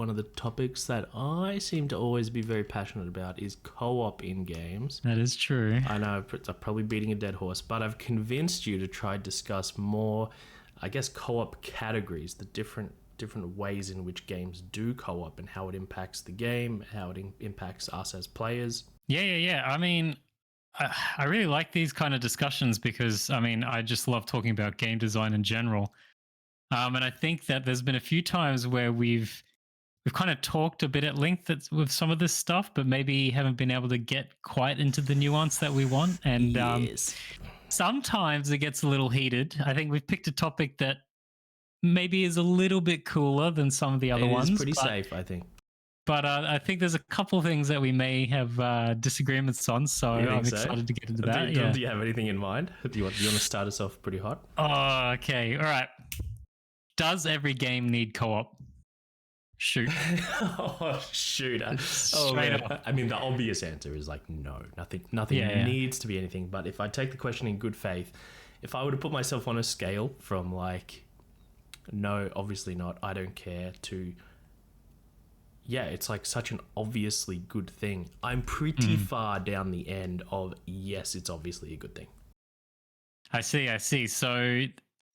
one of the topics that I seem to always be very passionate about is co-op in games. That is true. I know I'm probably beating a dead horse, but I've convinced you to try discuss more, I guess, co-op categories, the different ways in which games do co-op and how it impacts the game, how it impacts us as players. Yeah. I mean, I really like these kind of discussions because, I mean, I just love talking about game design in general. And I think that there's been a few times where we've kind of talked a bit at length with some of this stuff, but maybe haven't been able to get quite into the nuance that we want. And Yes. sometimes it gets a little heated. I think we've picked a topic that maybe is a little bit cooler than some of the other ones. It is pretty safe, I think. But I think there's a couple of things that we may have disagreements on, so I'm excited to get into that. Do you have anything in mind? Do you want to start us off pretty hot? Oh, okay. All right. Does every game need co-op? Shoot. Oh, shoot. Straight up. I mean, the obvious answer is like no. Nothing needs to be anything. But if I take the question in good faith, if I were to put myself on a scale from like no, obviously not, I don't care, to yeah, it's like such an obviously good thing, I'm pretty far down the end of yes, it's obviously a good thing. I see.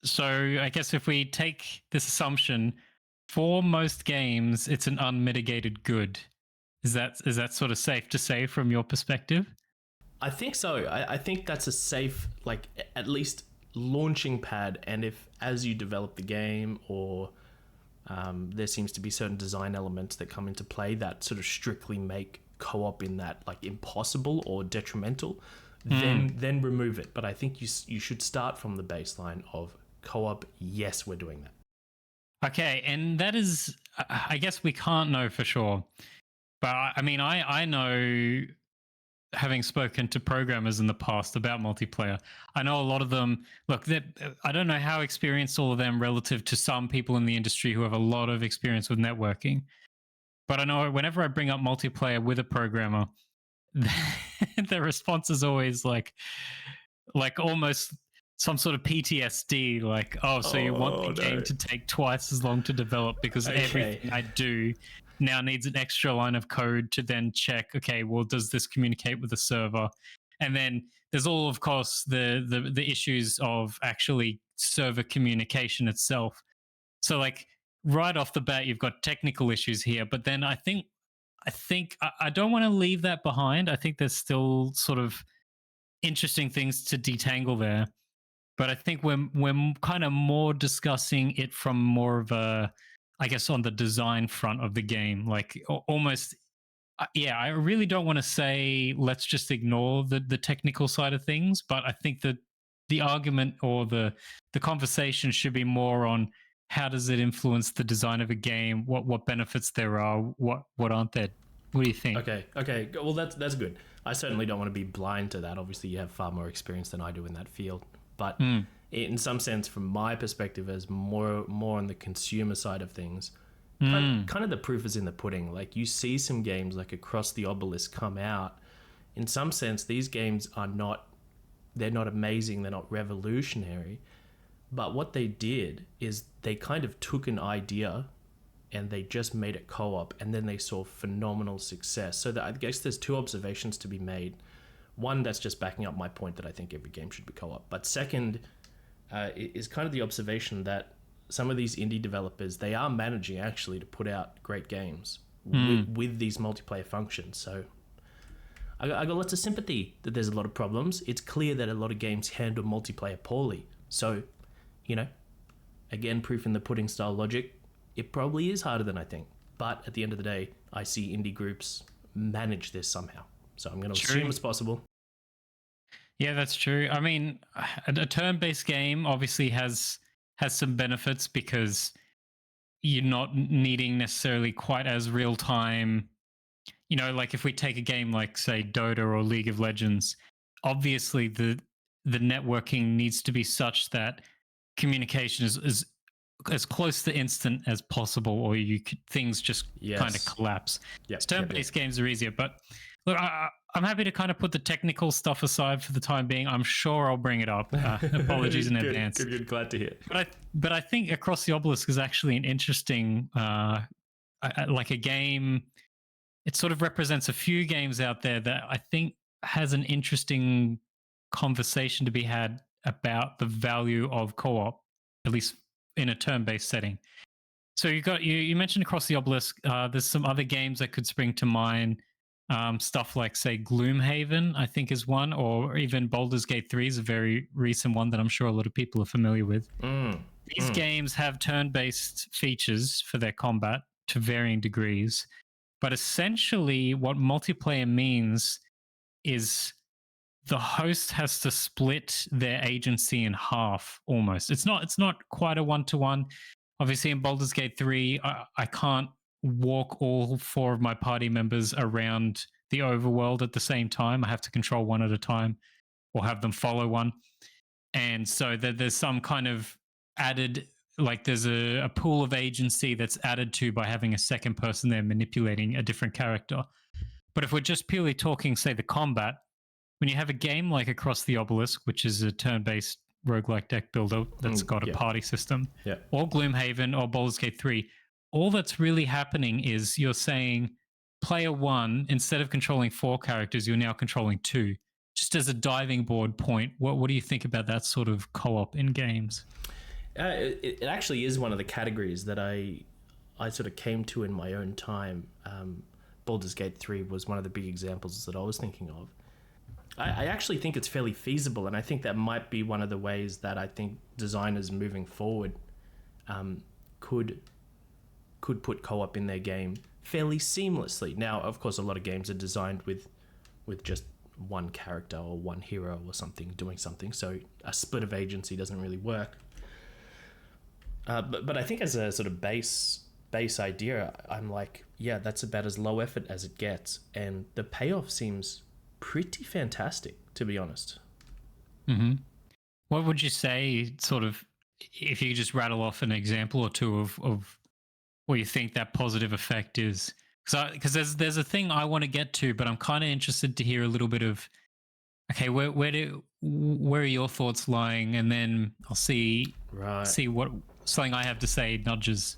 So I guess if we take this assumption, for most games, it's an unmitigated good. Is that sort of safe to say from your perspective? I think so. I think that's a safe, like, at least launching pad. And if as you develop the game, or there seems to be certain design elements that come into play that sort of strictly make co-op in that like impossible or detrimental, then remove it. But I think you should start from the baseline of co-op. Yes, we're doing that. Okay, and that is, I guess we can't know for sure. But I mean, I know, having spoken to programmers in the past about multiplayer, I know a lot of them, look, I don't know how experienced all of them relative to some people in the industry who have a lot of experience with networking. But I know whenever I bring up multiplayer with a programmer, the response is always like almost some sort of PTSD, like, oh, so you want the game to take twice as long to develop because everything I do now needs an extra line of code to then check, okay, well, does this communicate with the server? And then there's all, of course, the issues of actually server communication itself. So like right off the bat, you've got technical issues here, but then I think I don't want to leave that behind. I think there's still sort of interesting things to detangle there. But I think we're kind of more discussing it from more of a, I guess, on the design front of the game, like almost, yeah. I really don't want to say let's just ignore the technical side of things, but I think that the argument or the conversation should be more on how does it influence the design of a game, what benefits there are, what aren't there. What do you think? Okay. Well, that's good. I certainly don't want to be blind to that. Obviously, you have far more experience than I do in that field. But in some sense, from my perspective, as more on the consumer side of things, kind of the proof is in the pudding. Like, you see some games like Across the Obelisk come out. In some sense, these games they're not amazing, they're not revolutionary. But what they did is they kind of took an idea and they just made it co-op, and then they saw phenomenal success. So I guess there's two observations to be made. One, that's just backing up my point that I think every game should be co-op. But second, is kind of the observation that some of these indie developers, they are managing actually to put out great games with these multiplayer functions. So I got lots of sympathy that there's a lot of problems. It's clear that a lot of games handle multiplayer poorly. So, again, proof in the pudding style logic, it probably is harder than I think. But at the end of the day, I see indie groups manage this somehow. So I'm going to assume it's possible. Yeah, that's true. I mean, a turn-based game obviously has some benefits because you're not needing necessarily quite as real-time. Like if we take a game like, say, Dota or League of Legends, obviously the networking needs to be such that communication is as close to instant as possible, or things just kind of collapse. Turn-based games are easier, but look, I'm happy to kind of put the technical stuff aside for the time being. I'm sure I'll bring it up. Apologies in advance. Good. Glad to hear. But I think Across the Obelisk is actually an interesting like a game. It sort of represents a few games out there that I think has an interesting conversation to be had about the value of co-op, at least in a turn-based setting. So you mentioned Across the Obelisk. There's some other games that could spring to mind. Stuff like, say, Gloomhaven, I think, is one, or even Baldur's Gate 3 is a very recent one that I'm sure a lot of people are familiar with. These games have turn-based features for their combat to varying degrees, but essentially what multiplayer means is the host has to split their agency in half almost. It's not quite a one-to-one. Obviously, in Baldur's Gate 3, I can't walk all 4 of my party members around the overworld at the same time. I have to control one at a time or have them follow one. And so there's some kind of added, like there's a pool of agency that's added to by having a second person there manipulating a different character. But if we're just purely talking, say, the combat, when you have a game like Across the Obelisk, which is a turn-based roguelike deck builder that's got a party system, or Gloomhaven or Baldur's Gate 3, all that's really happening is you're saying player 1, instead of controlling 4 characters, you're now controlling 2. Just as a diving board point, what do you think about that sort of co-op in games? It actually is one of the categories that I sort of came to in my own time. Baldur's Gate 3 was one of the big examples that I was thinking of. I actually think it's fairly feasible, and I think that might be one of the ways that I think designers moving forward could put co-op in their game fairly seamlessly. Now, of course, a lot of games are designed with just one character or one hero or something doing something, so a split of agency doesn't really work. But I think as a sort of base idea, I'm like, yeah, that's about as low effort as it gets, and the payoff seems pretty fantastic, to be honest. What would you say, sort of, if you just rattle off an example or two of what you think that positive effect is? Because there's a thing I want to get to, but I'm kind of interested to hear a little bit of, okay, where are your thoughts lying, and then I'll see what something I have to say nudges.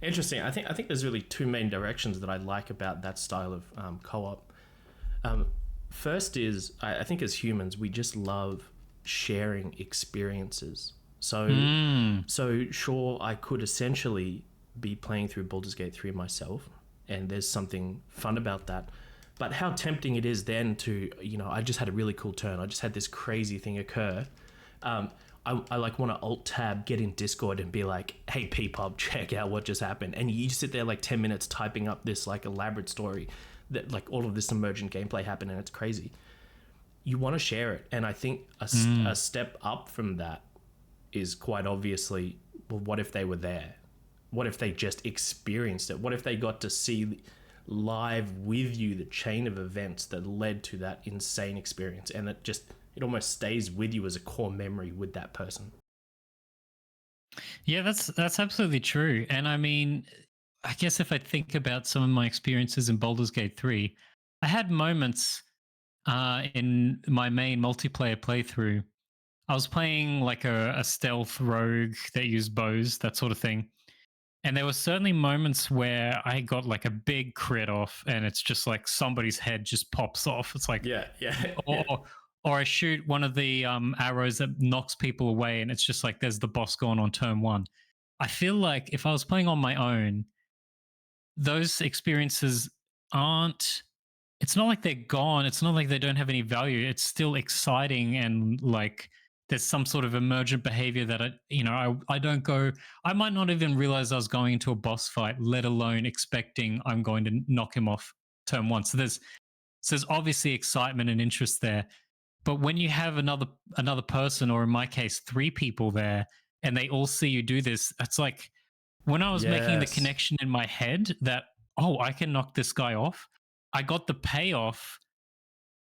Interesting. I think there's really 2 main directions that I like about that style of co-op. First is, I think as humans, we just love sharing experiences. So sure, I could essentially be playing through Baldur's Gate 3 myself, and there's something fun about that. But how tempting it is then to, I just had a really cool turn. I just had this crazy thing occur. I like want to alt-tab, get in Discord and be like, hey, P-Pub, check out what just happened. And you sit there like 10 minutes typing up this like elaborate story that like all of this emergent gameplay happened, and it's crazy. You want to share it. And I think a step up from that is quite obviously, well, what if they were there? What if they just experienced it? What if they got to see live with you the chain of events that led to that insane experience, and it almost stays with you as a core memory with that person? Yeah, that's absolutely true. And I mean, I guess if I think about some of my experiences in Baldur's Gate 3, I had moments in my main multiplayer playthrough. I was playing like a stealth rogue that used bows, that sort of thing. And there were certainly moments where I got like a big crit off, and it's just like somebody's head just pops off. It's like, or I shoot one of the arrows that knocks people away, and it's just like there's the boss gone on turn 1. I feel like if I was playing on my own, those experiences it's not like they're gone. It's not like they don't have any value. It's still exciting, and like there's some sort of emergent behavior that I don't go. I might not even realize I was going into a boss fight, let alone expecting I'm going to knock him off turn 1. So there's obviously excitement and interest there. But when you have another person, or in my case, 3 people there, and they all see you do this, it's like when I was making the connection in my head that, I can knock this guy off, I got the payoff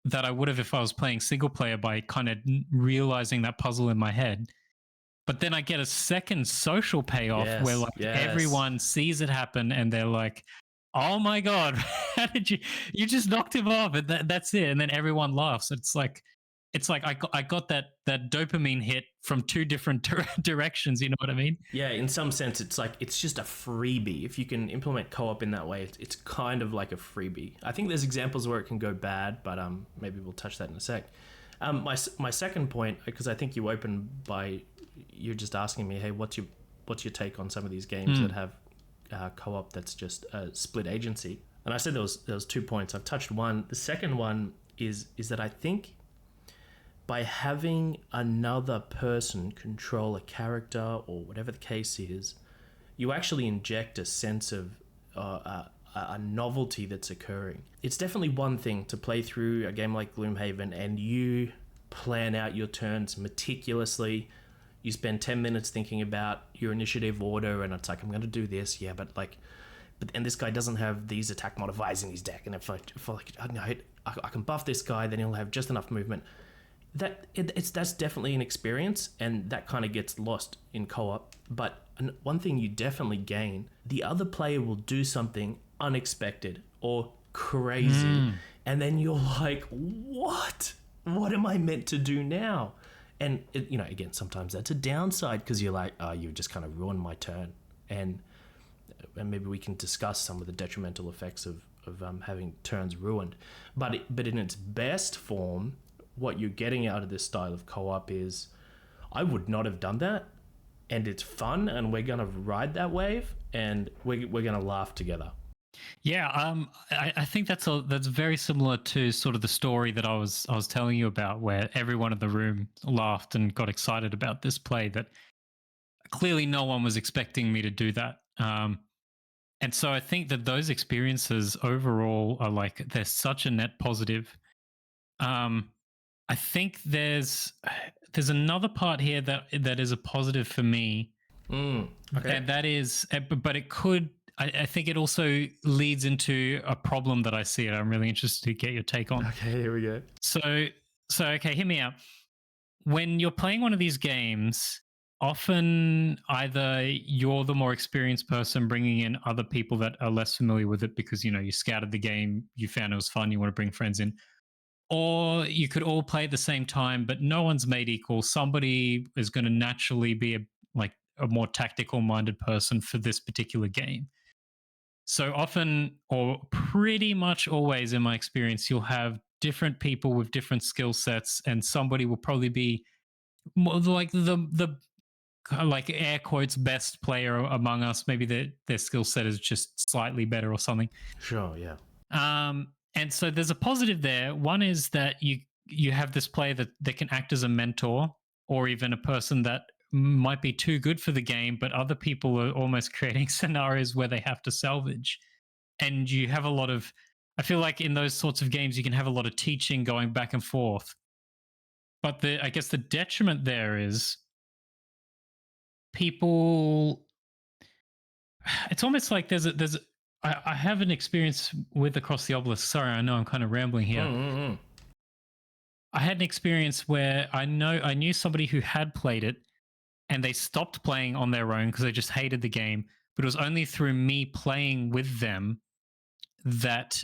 that I would have if I was playing single player by kind of realizing that puzzle in my head. But then I get a second social payoff where like everyone sees it happen, and they're like, oh my God, how did you just knocked him off, and that's it. And then everyone laughs. It's like, it's like I got that dopamine hit from two different directions. You know what I mean? Yeah, in some sense, it's like it's just a freebie. If you can implement co-op in that way, it's kind of like a freebie. I think there's examples where it can go bad, but maybe we'll touch that in a sec. My second point, because I think you opened by you're just asking me, hey, what's your take on some of these games that have co-op that's just a split agency? And I said there was 2 points. I've touched one. The second one is that I think by having another person control a character or whatever the case is, you actually inject a sense of a novelty that's occurring. It's definitely one thing to play through a game like Gloomhaven and you plan out your turns meticulously. You spend 10 minutes thinking about your initiative order, and it's like, I'm going to do this, yeah, but and this guy doesn't have these attack modifiers in his deck, and if I can buff this guy, then he'll have just enough movement. That's definitely an experience, and that kind of gets lost in co-op. But one thing you definitely gain, the other player will do something unexpected or crazy, and then you're like, what am I meant to do now? And again, sometimes that's a downside, because you're like, oh, you've just kind of ruined my turn, and maybe we can discuss some of the detrimental effects of having turns ruined. But in its best form, what you're getting out of this style of co-op is, I would not have done that, and it's fun, and we're gonna ride that wave, and we're gonna laugh together. Yeah, I think that's very similar to sort of the story that I was telling you about, where everyone in the room laughed and got excited about this play. That clearly no one was expecting me to do that. And so I think that those experiences overall are like, they're such a net positive. I think there's another part here that is a positive for me. Okay. And that is, but it could. I think it also leads into a problem that I see, and I'm really interested to get your take on. Okay, here we go. So okay, hear me out. When you're playing one of these games, often either you're the more experienced person bringing in other people that are less familiar with it because you scouted the game, you found it was fun, you want to bring friends in, or you could all play at the same time, but no one's made equal. Somebody is going to naturally be a more tactical minded person for this particular game. So often, or pretty much always in my experience, you'll have different people with different skill sets, and somebody will probably be more like the like air quotes best player among us. Maybe their skill set is just slightly better or something. Sure, yeah. And so there's a positive there. One is that you have this player that can act as a mentor, or even a person that might be too good for the game, but other people are almost creating scenarios where they have to salvage. And you have a lot of, I feel like in those sorts of games, you can have a lot of teaching going back and forth. But I guess the detriment there is people, it's almost like I have an experience with Across the Obelisk. Sorry, I know I'm kind of rambling here. I had an experience where I knew somebody who had played it, and they stopped playing on their own because they just hated the game. But it was only through me playing with them that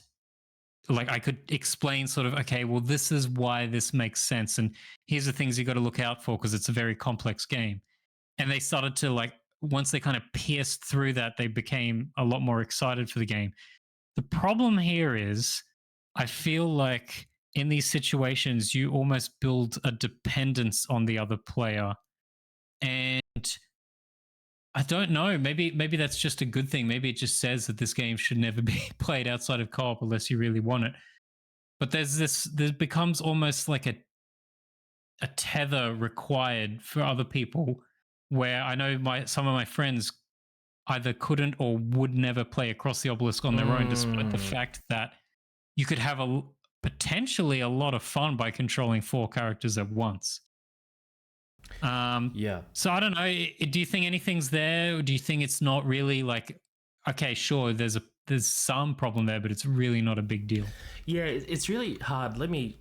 I could explain sort of, okay, well, this is why this makes sense. And here's the things you got to look out for, because it's a very complex game. And they started to once they kind of pierced through that, they became a lot more excited for the game. The problem here is I feel like in these situations, you almost build a dependence on the other player. And I don't know, maybe that's just a good thing. Maybe it just says that this game should never be played outside of co-op unless you really want it. But there becomes almost like a tether required for other people, where I know some of my friends either couldn't or would never play Across the Obelisk on their own, despite the fact that you could have potentially a lot of fun by controlling 4 characters at once. Yeah. So I don't know. Do you think anything's there, or do you think it's not really okay, sure, there's some problem there, but it's really not a big deal? Yeah, it's really hard. Let me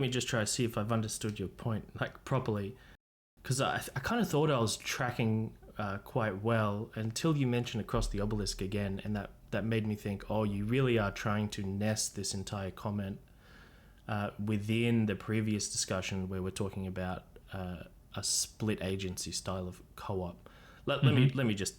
just try to see if I've understood your point properly, because I kind of thought I was tracking quite well until you mentioned Across the Obelisk again, and that made me think, oh, you really are trying to nest this entire comment within the previous discussion where we're talking about a split agency style of co-op. Let me just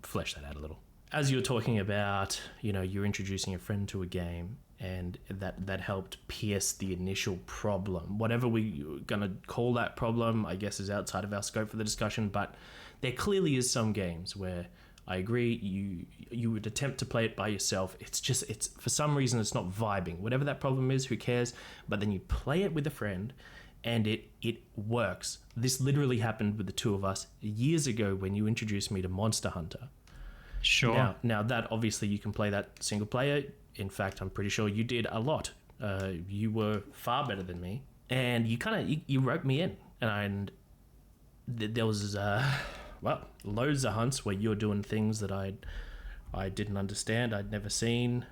flesh that out a little. As you're talking about, you're introducing a friend to a game, and that helped pierce the initial problem. Whatever we're going to call that problem, I guess, is outside of our scope for the discussion, but there clearly is some games where I agree you would attempt to play it by yourself. It's for some reason it's not vibing. Whatever that problem is, who cares? But then you play it with a friend and it works. This literally happened with the two of us years ago when you introduced me to Monster Hunter. Sure. Now that obviously you can play that single player. In fact, I'm pretty sure you did a lot. You were far better than me, and you roped me in, and there was loads of hunts where you're doing things that I didn't understand. I'd never seen.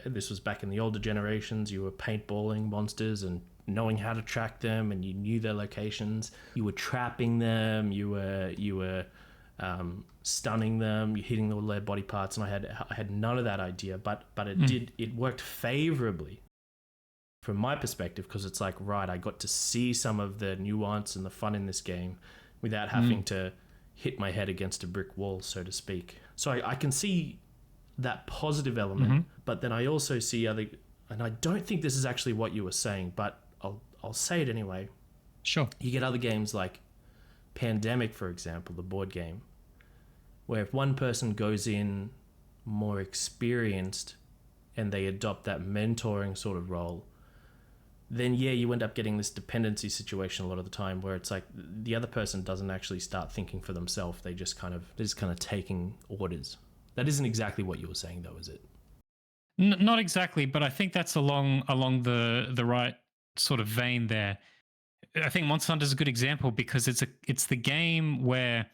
This was back in the older generations. You were paintballing monsters and knowing how to track them, and you knew their locations. You were trapping them. You were stunning them. You're hitting all their body parts, and I had none of that idea. But it worked favorably from my perspective, because it's like, right, I got to see some of the nuance and the fun in this game without having to hit my head against a brick wall, so to speak. So I can see that positive element, but then I also see and I don't think this is actually what you were saying, but I'll say it anyway. Sure. You get other games like Pandemic, for example, the board game, where if one person goes in more experienced and they adopt that mentoring sort of role, then you end up getting this dependency situation a lot of the time where it's like the other person doesn't actually start thinking for themselves. They're just kind of taking orders. That isn't exactly what you were saying, though, is it? Not exactly, but I think that's along the right sort of vein there. I think Monster Hunter is a good example because it's the game where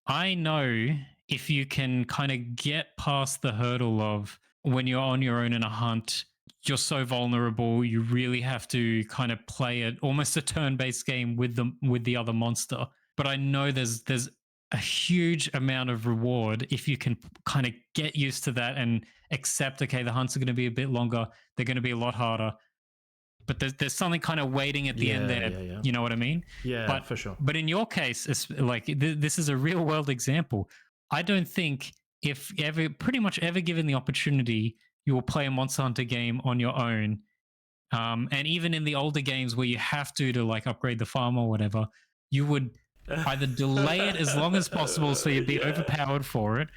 I know if you can kind of get past the hurdle of when you're on your own in a hunt, you're so vulnerable. You really have to kind of play it almost a turn-based game with the other monster. But I know there's a huge amount of reward if you can kind of get used to that and accept, okay, the hunts are going to be a bit longer. They're going to be a lot harder. But there's something kind of waiting at the end there. Yeah. You know what I mean? Yeah, for sure. But in your case, it's like this is a real world example. I don't think if pretty much ever given the opportunity, you will play a Monster Hunter game on your own. And even in the older games where you have to like upgrade the farm or whatever, you would either delay it as long as possible so you'd be overpowered for it,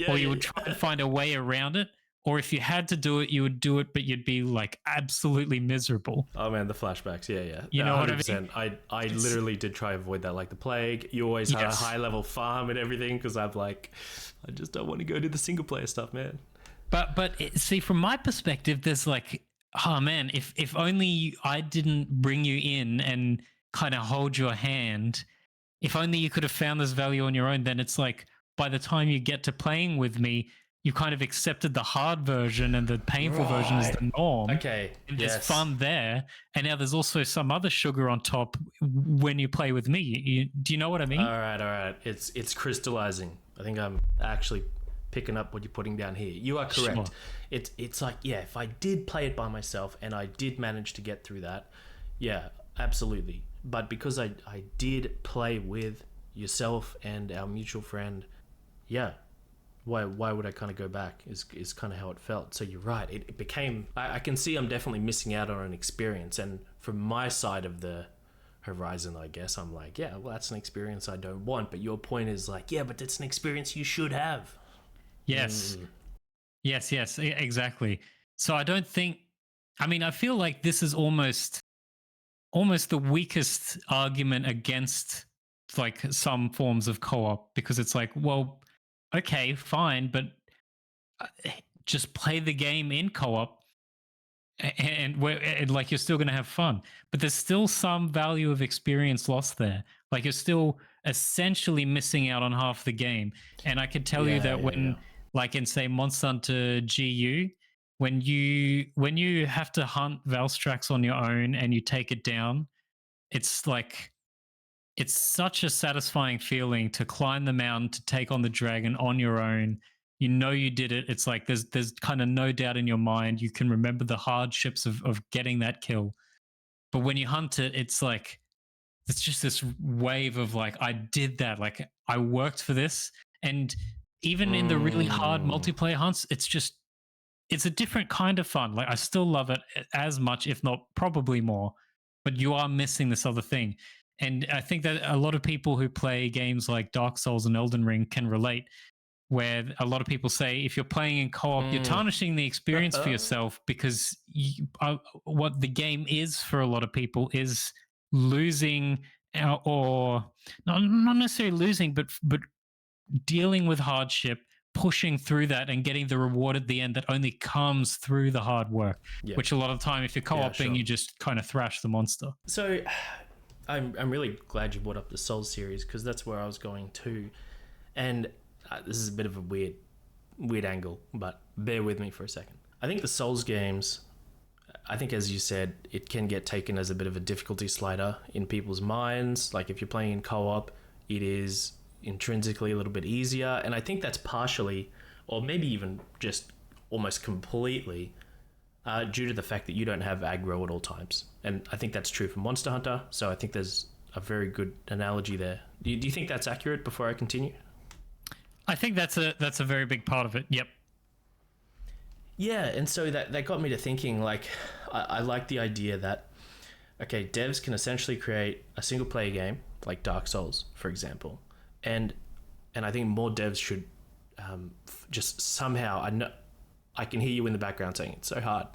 or you would try and find a way around it. Or if you had to do it, you would do it, but you'd be like absolutely miserable. Oh man, the flashbacks, yeah. You know 100%. What I mean? I literally did try to avoid that like the plague. You always had a high level farm and everything because I'm like, I just don't want to go do the single player stuff, man. But see, from my perspective, there's like, oh man, if only I didn't bring you in and kind of hold your hand, if only you could have found this value on your own, then it's like by the time you get to playing with me, you kind of accepted the hard version and the painful version is the norm. Okay. And there's fun there. And now there's also some other sugar on top when you play with me. Do you know what I mean? All right. It's crystallizing. I think I'm actually picking up what you're putting down here. You are correct. Sure. It's like, if I did play it by myself and I did manage to get through that, absolutely. But because I did play with yourself and our mutual friend, why would I kind of go back is kind of how it felt. So you're right. It became, I can see I'm definitely missing out on an experience. And from my side of the horizon, I guess, I'm like, that's an experience I don't want. But your point is like, but that's an experience you should have. Yes. Yes, exactly. So I don't think, I feel like this is almost the weakest argument against like some forms of co-op, because it's like, well, okay, fine, but just play the game in co-op and like you're still going to have fun. But there's still some value of experience lost there. Like you're still essentially missing out on half the game. And I can tell you that when like in say Monster Hunter GU, when you have to hunt Valstrax on your own and you take it down, it's like, it's such a satisfying feeling to climb the mountain, to take on the dragon on your own, You know you did it. It's like there's kind of no doubt in your mind. You can remember the hardships of getting that kill. But when you hunt it, it's like it's just this wave of like, I did that. Like I worked for this. And even in the really hard Mm. multiplayer hunts, it's a different kind of fun. Like I still love it as much, if not probably more, but you are missing this other thing. And I think that a lot of people who play games like Dark Souls and Elden Ring can relate, where a lot of people say if you're playing in co-op, you're Mm. tarnishing the experience for yourself, because what the game is for a lot of people is losing, or not necessarily losing, but dealing with hardship, pushing through that and getting the reward at the end that only comes through the hard work, Yeah. which a lot of the time if you're co-oping, sure. you just kind of thrash the monster. So I'm really glad you brought up the Souls series, because that's where I was going to. And this is a bit of a weird angle, but bear with me for a second. I think the Souls games, I think as you said, it can get taken as a bit of a difficulty slider in people's minds. Like if you're playing in co-op, it is intrinsically a little bit easier. And I think that's partially, or maybe even just almost completely, due to the fact that you don't have aggro at all times. And I think that's true for Monster Hunter, so I think there's a very good analogy there. Do you think that's accurate before I continue? I think that's a very big part of it. Yep. Yeah, and so that got me to thinking, like, I like the idea that, okay, devs can essentially create a single player game, like Dark Souls, for example, and I think more devs should just somehow, I can hear you in the background saying it's so hard,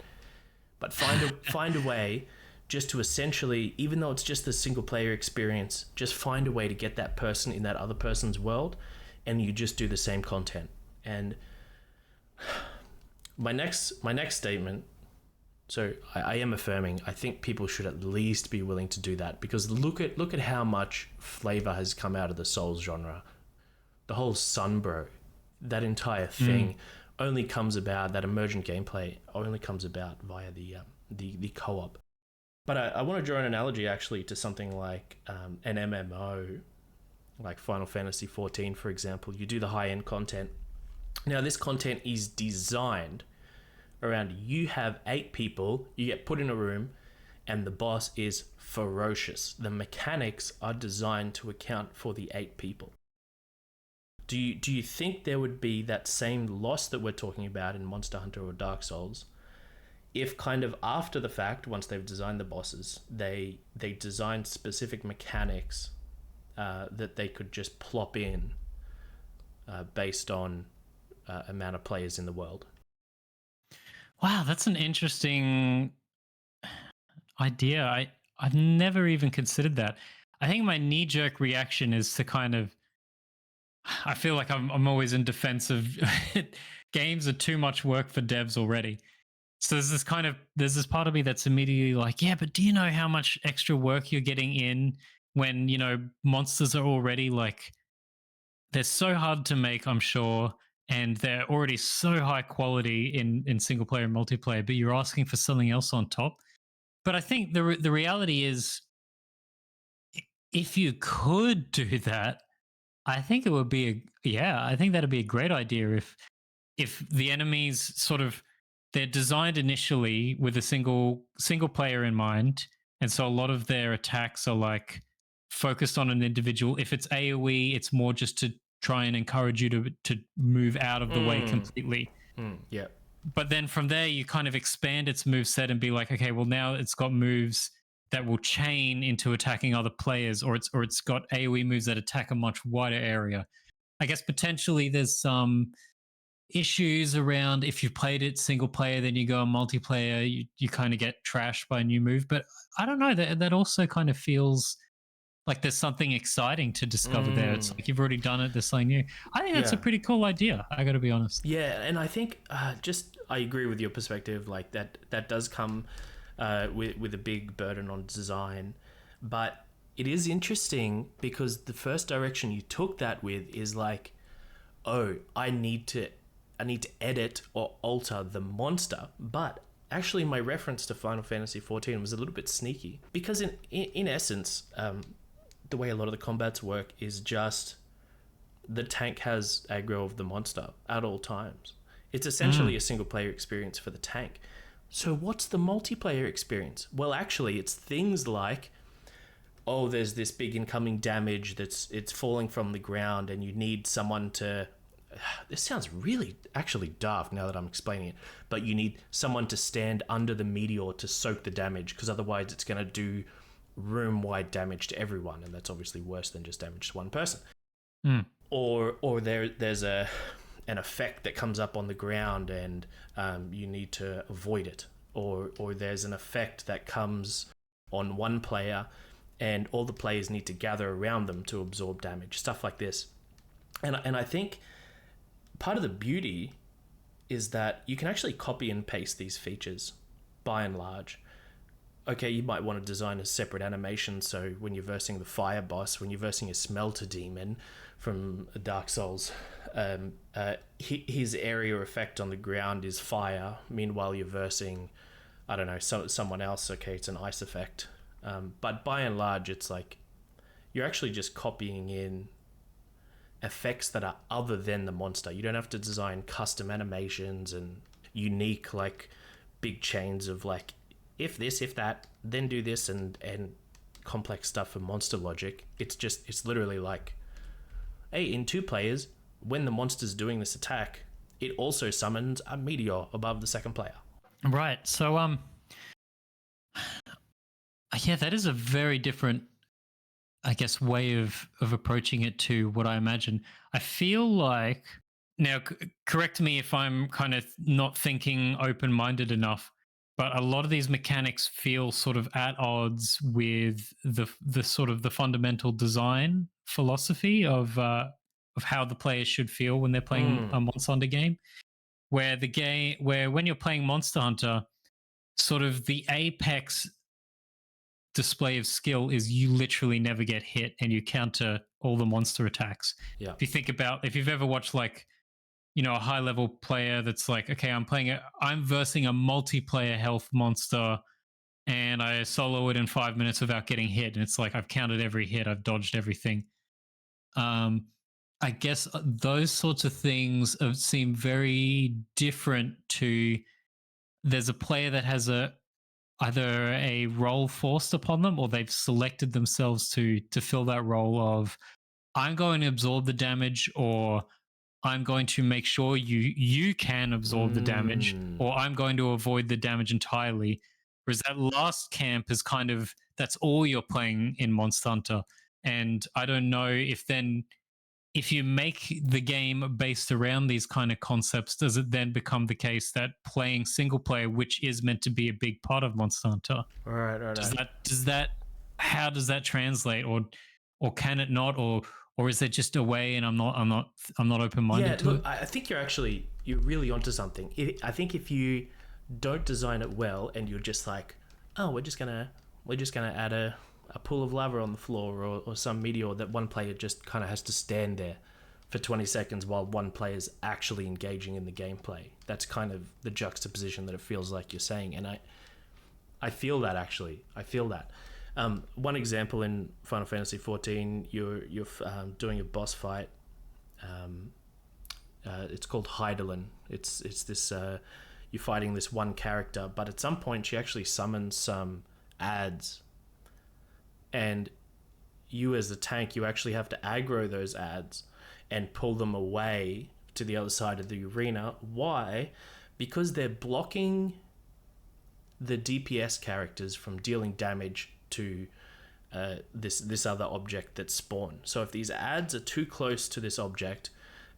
but find a way just to essentially, even though it's just the single player experience, just find a way to get that person in that other person's world, and you just do the same content. And my next statement, so I am affirming, I think people should at least be willing to do that, because look at how much flavor has come out of the Souls genre. The whole Sunbro, that entire thing only comes about, that emergent gameplay only comes about via the co-op. But I want to draw an analogy actually to something like an MMO, like Final Fantasy XIV, for example. You do the high-end content. Now, this content is designed around, you have 8 people, you get put in a room, and the boss is ferocious. The mechanics are designed to account for the 8 people. Do you think there would be that same loss that we're talking about in Monster Hunter or Dark Souls if kind of after the fact, once they've designed the bosses, they designed specific mechanics that they could just plop in based on amount of players in the world? Wow, that's an interesting idea. I've never even considered that. I think my knee-jerk reaction is to kind of, I feel like I'm always in defense of games are too much work for devs already. So there's this part of me that's immediately like, yeah, but do you know how much extra work you're getting in when, monsters are already like, they're so hard to make, I'm sure, and they're already so high quality in single player and multiplayer, but you're asking for something else on top. But I think the reality is, if you could do that, I think it would be I think that'd be a great idea if the enemies sort of, they're designed initially with a single player in mind, and so a lot of their attacks are like focused on an individual. If it's AoE, it's more just to try and encourage you to move out of the way completely. Yeah. But then from there, you kind of expand its move set and be like, okay, well now it's got moves that will chain into attacking other players, or it's got AoE moves that attack a much wider area. I guess potentially there's some issues around, if you've played it single player, then you go on multiplayer, you kind of get trashed by a new move. But I don't know, that also kind of feels like there's something exciting to discover there. It's like you've already done it, there's something new. I think that's a pretty cool idea, I gotta be honest. Yeah, and I think I agree with your perspective, like that does come with a big burden on design. But it is interesting because the first direction you took that with is like, oh, I need to edit or alter the monster. But actually my reference to Final Fantasy XIV was a little bit sneaky, because in essence, the way a lot of the combats work is just the tank has aggro of the monster at all times. It's essentially a single player experience for the tank. So what's the multiplayer experience? Well, actually, it's things like, oh, there's this big incoming damage it's falling from the ground, and you need someone to. This sounds really actually daft now that I'm explaining it, but you need someone to stand under the meteor to soak the damage, because otherwise it's going to do room-wide damage to everyone, and that's obviously worse than just damage to one person. Or there's an effect that comes up on the ground, and you need to avoid it. Or there's an effect that comes on one player, and all the players need to gather around them to absorb damage. Stuff like this. And I think part of the beauty is that you can actually copy and paste these features by and large. Okay, you might want to design a separate animation, so when you're versing the fire boss, when you're versing a smelter demon from Dark Souls, his area effect on the ground is fire. Meanwhile, you're versing, I don't know, someone else. Okay, it's an ice effect. But by and large, it's like you're actually just copying in effects that are other than the monster. You don't have to design custom animations and unique, like, big chains of, like, if this, if that, then do this, and complex stuff for monster logic. It's literally like, hey, in 2 players, when the monster's doing this attack, it also summons a meteor above the second player. Right. So, yeah, that is a very different, I guess, way of approaching it to what I imagine. I feel like, now, correct me if I'm kind of not thinking open-minded enough, but a lot of these mechanics feel sort of at odds with the sort of the fundamental design philosophy of how the players should feel when they're playing a Monster Hunter game. Where when you're playing Monster Hunter, sort of the apex display of skill is you literally never get hit and you counter all the monster attacks. Yeah. If you think about, if you've ever watched, like, you know, a high level player that's like, okay, I'm versing a multiplayer health monster and I solo it in 5 minutes without getting hit. And it's like, I've counted every hit, I've dodged everything. I guess those sorts of things seem very different to, there's a player that has either a role forced upon them, or they've selected themselves to fill that role of, I'm going to absorb the damage, or I'm going to make sure you can absorb the damage, or I'm going to avoid the damage entirely. Whereas that last camp is kind of, that's all you're playing in Monster Hunter. And I don't know if you make the game based around these kind of concepts, does it then become the case that playing single player, which is meant to be a big part of Monster Hunter, right. How does that translate, or can it not, or is there just a way, and I'm not open-minded to it? I think you're really onto something. I think if you don't design it well, and you're just like, oh, we're just gonna add a pool of lava on the floor, or some meteor that one player just kind of has to stand there for 20 seconds while one player's actually engaging in the gameplay. That's kind of the juxtaposition that it feels like you're saying, and I feel that, actually. I feel that. One example in Final Fantasy XIV, you're doing a boss fight. It's called Hydaelyn. It's this you're fighting this one character, but at some point she actually summons some adds, and you as the tank, you actually have to aggro those adds and pull them away to the other side of the arena. Why? Because they're blocking the DPS characters from dealing damage to this other object that's spawned. So if these adds are too close to this object,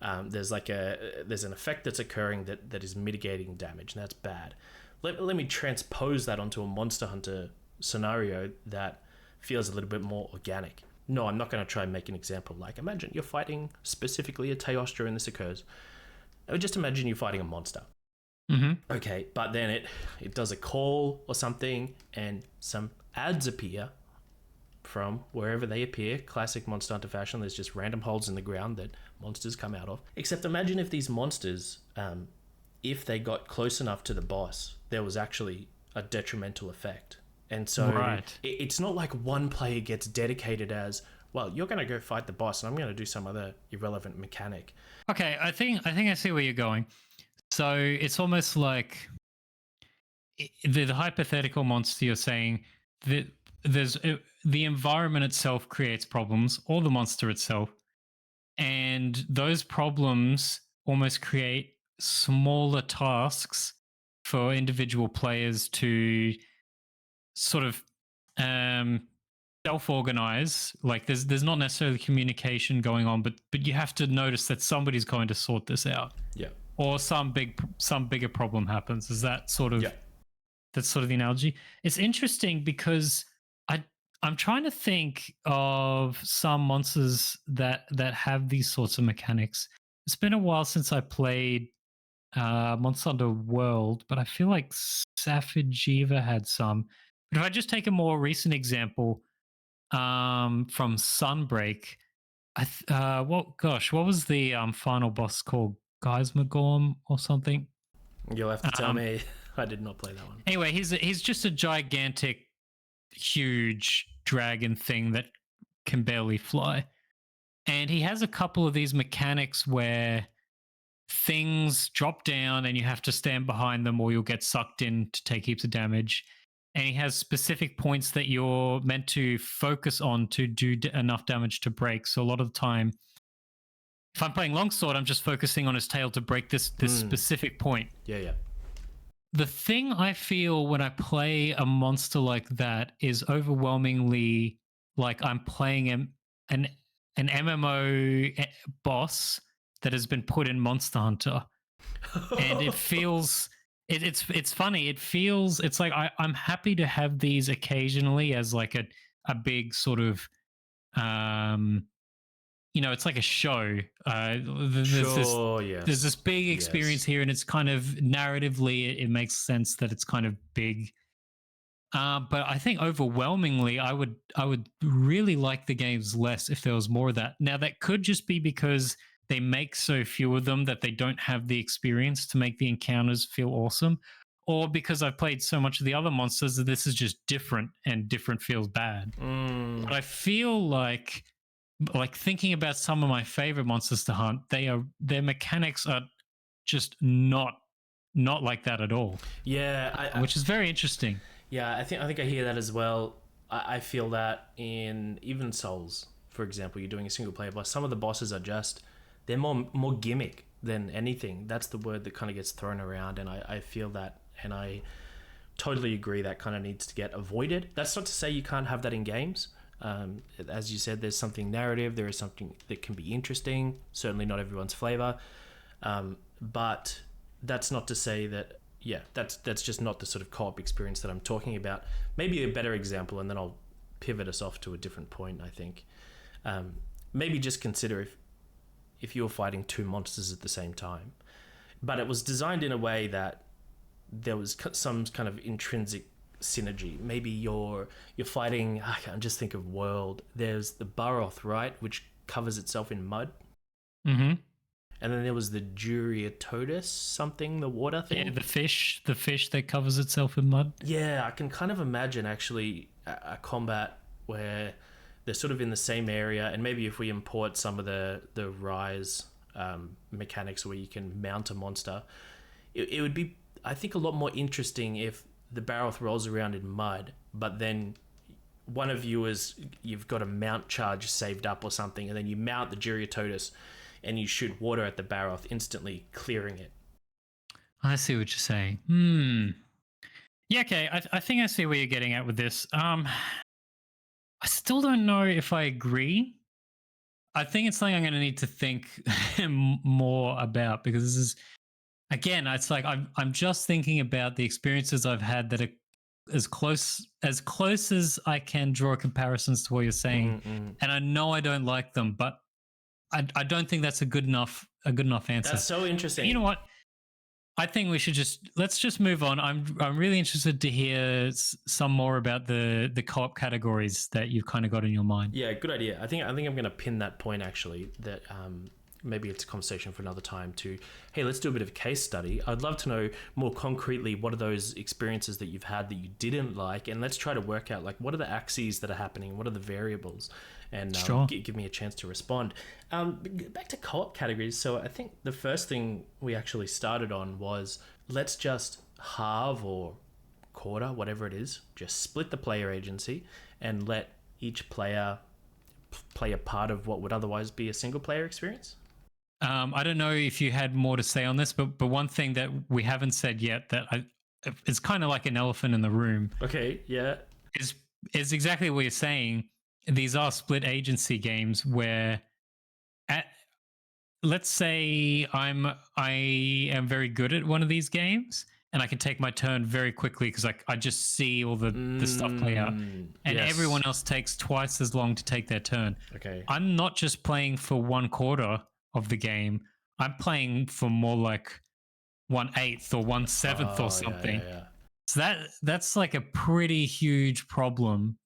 there's an effect that's occurring that is mitigating damage, and that's bad. Let me transpose that onto a Monster Hunter scenario that feels a little bit more organic. No, I'm not going to try and make an example. Like, imagine you're fighting specifically a Teostra and this occurs. Just imagine you're fighting a monster. Mm-hmm. Okay, but then it does a call or something, and some adds appear from wherever they appear. Classic Monster Hunter fashion, there's just random holes in the ground that monsters come out of. Except imagine if these monsters, if they got close enough to the boss, there was actually a detrimental effect. And so it's not like one player gets dedicated as, well, you're going to go fight the boss and I'm going to do some other irrelevant mechanic. Okay, I think I see where you're going. So it's almost like the hypothetical monster you're saying that the environment itself creates problems, or the monster itself, and those problems almost create smaller tasks for individual players to sort of self-organize. Like there's not necessarily communication going on, but you have to notice that somebody's going to sort this out. Yeah. Or some bigger problem happens. Is that sort of that's sort of the analogy? It's interesting because I'm trying to think of some monsters that have these sorts of mechanics. It's been a while since I played Monster Hunter World, but I feel like Safi'jiiva had some. But if I just take a more recent example from Sunbreak, what was the final boss called? Geismagorm or something? You'll have to tell me. I did not play that one. Anyway, he's just a gigantic, huge dragon thing that can barely fly. And he has a couple of these mechanics where things drop down and you have to stand behind them or you'll get sucked in to take heaps of damage. And he has specific points that you're meant to focus on to do enough damage to break. So a lot of the time, if I'm playing Longsword, I'm just focusing on his tail to break this specific point. Yeah. The thing I feel when I play a monster like that is overwhelmingly like I'm playing an MMO boss that has been put in Monster Hunter. And it feels it's funny. It feels it's like I'm happy to have these occasionally as like a big sort of it's like a show. There's this big experience here, and it's kind of narratively, it makes sense that it's kind of big. But I think overwhelmingly, I would really like the games less if there was more of that. Now, that could just be because they make so few of them that they don't have the experience to make the encounters feel awesome, or because I've played so much of the other monsters that this is just different, and different feels bad. But I feel like thinking about some of my favorite monsters to hunt, their mechanics are just not like that at all. Yeah, which is very interesting. Yeah, I think I hear that as well. I feel that in even Souls, for example, you're doing a single player boss. Some of the bosses are they're more gimmick than anything. That's the word that kind of gets thrown around, and I feel that, and I totally agree that kind of needs to get avoided. That's not to say you can't have that in games. As you said, there's something narrative. There is something that can be interesting. Certainly not everyone's flavor, but that's not to say that. Yeah, that's just not the sort of co-op experience that I'm talking about. Maybe a better example, and then I'll pivot us off to a different point. I think maybe just consider if you're fighting two monsters at the same time, but it was designed in a way that there was some kind of intrinsic synergy. Maybe you're fighting, I can't just think of World. There's the Barroth, right, which covers itself in mud. Mm-hmm. And then there was the Duryatotus something, the water thing. Yeah, the fish that covers itself in mud. Yeah, I can kind of imagine actually a combat where they're sort of in the same area, and maybe if we import some of the Rise mechanics where you can mount a monster, it would be, I think, a lot more interesting if the Barroth rolls around in mud, but then one of you've got a mount charge saved up or something, and then you mount the Duryatotus and you shoot water at the Barroth, instantly clearing it. I see what you're saying. Yeah, okay. I think I see where you're getting at with this. I still don't know if I agree. I think it's something I'm going to need to think more about, because this is, again, it's like I'm just thinking about the experiences I've had that are as close as I can draw comparisons to what you're saying, and I know I don't like them, but I don't think that's a good enough answer. That's so interesting. You know what? I think we should let's just move on. I'm really interested to hear some more about the co-op categories that you've kind of got in your mind. Yeah, good idea. I think I'm going to pin that point actually. That maybe it's a conversation for another time. Hey, let's do a bit of a case study. I'd love to know more concretely what are those experiences that you've had that you didn't like, and let's try to work out like what are the axes that are happening, what are the variables, and Sure. give me a chance to respond. Back to co-op categories. So I think the first thing we actually started on was let's just halve or quarter, whatever it is, just split the player agency and let each player play a part of what would otherwise be a single player experience. I don't know if you had more to say on this, but one thing that we haven't said yet that it's kind of like an elephant in the room Okay, yeah. is exactly what you're saying. These are split agency games where, at let's say I am very good at one of these games and I can take my turn very quickly because I just see all the stuff play out, and Yes. everyone else takes twice as long to take their turn. Okay. I'm not just playing for 1/4 of the game. I'm playing for more like 1/8 or 1/7 Oh, or something. Yeah. So that's like a pretty huge problem,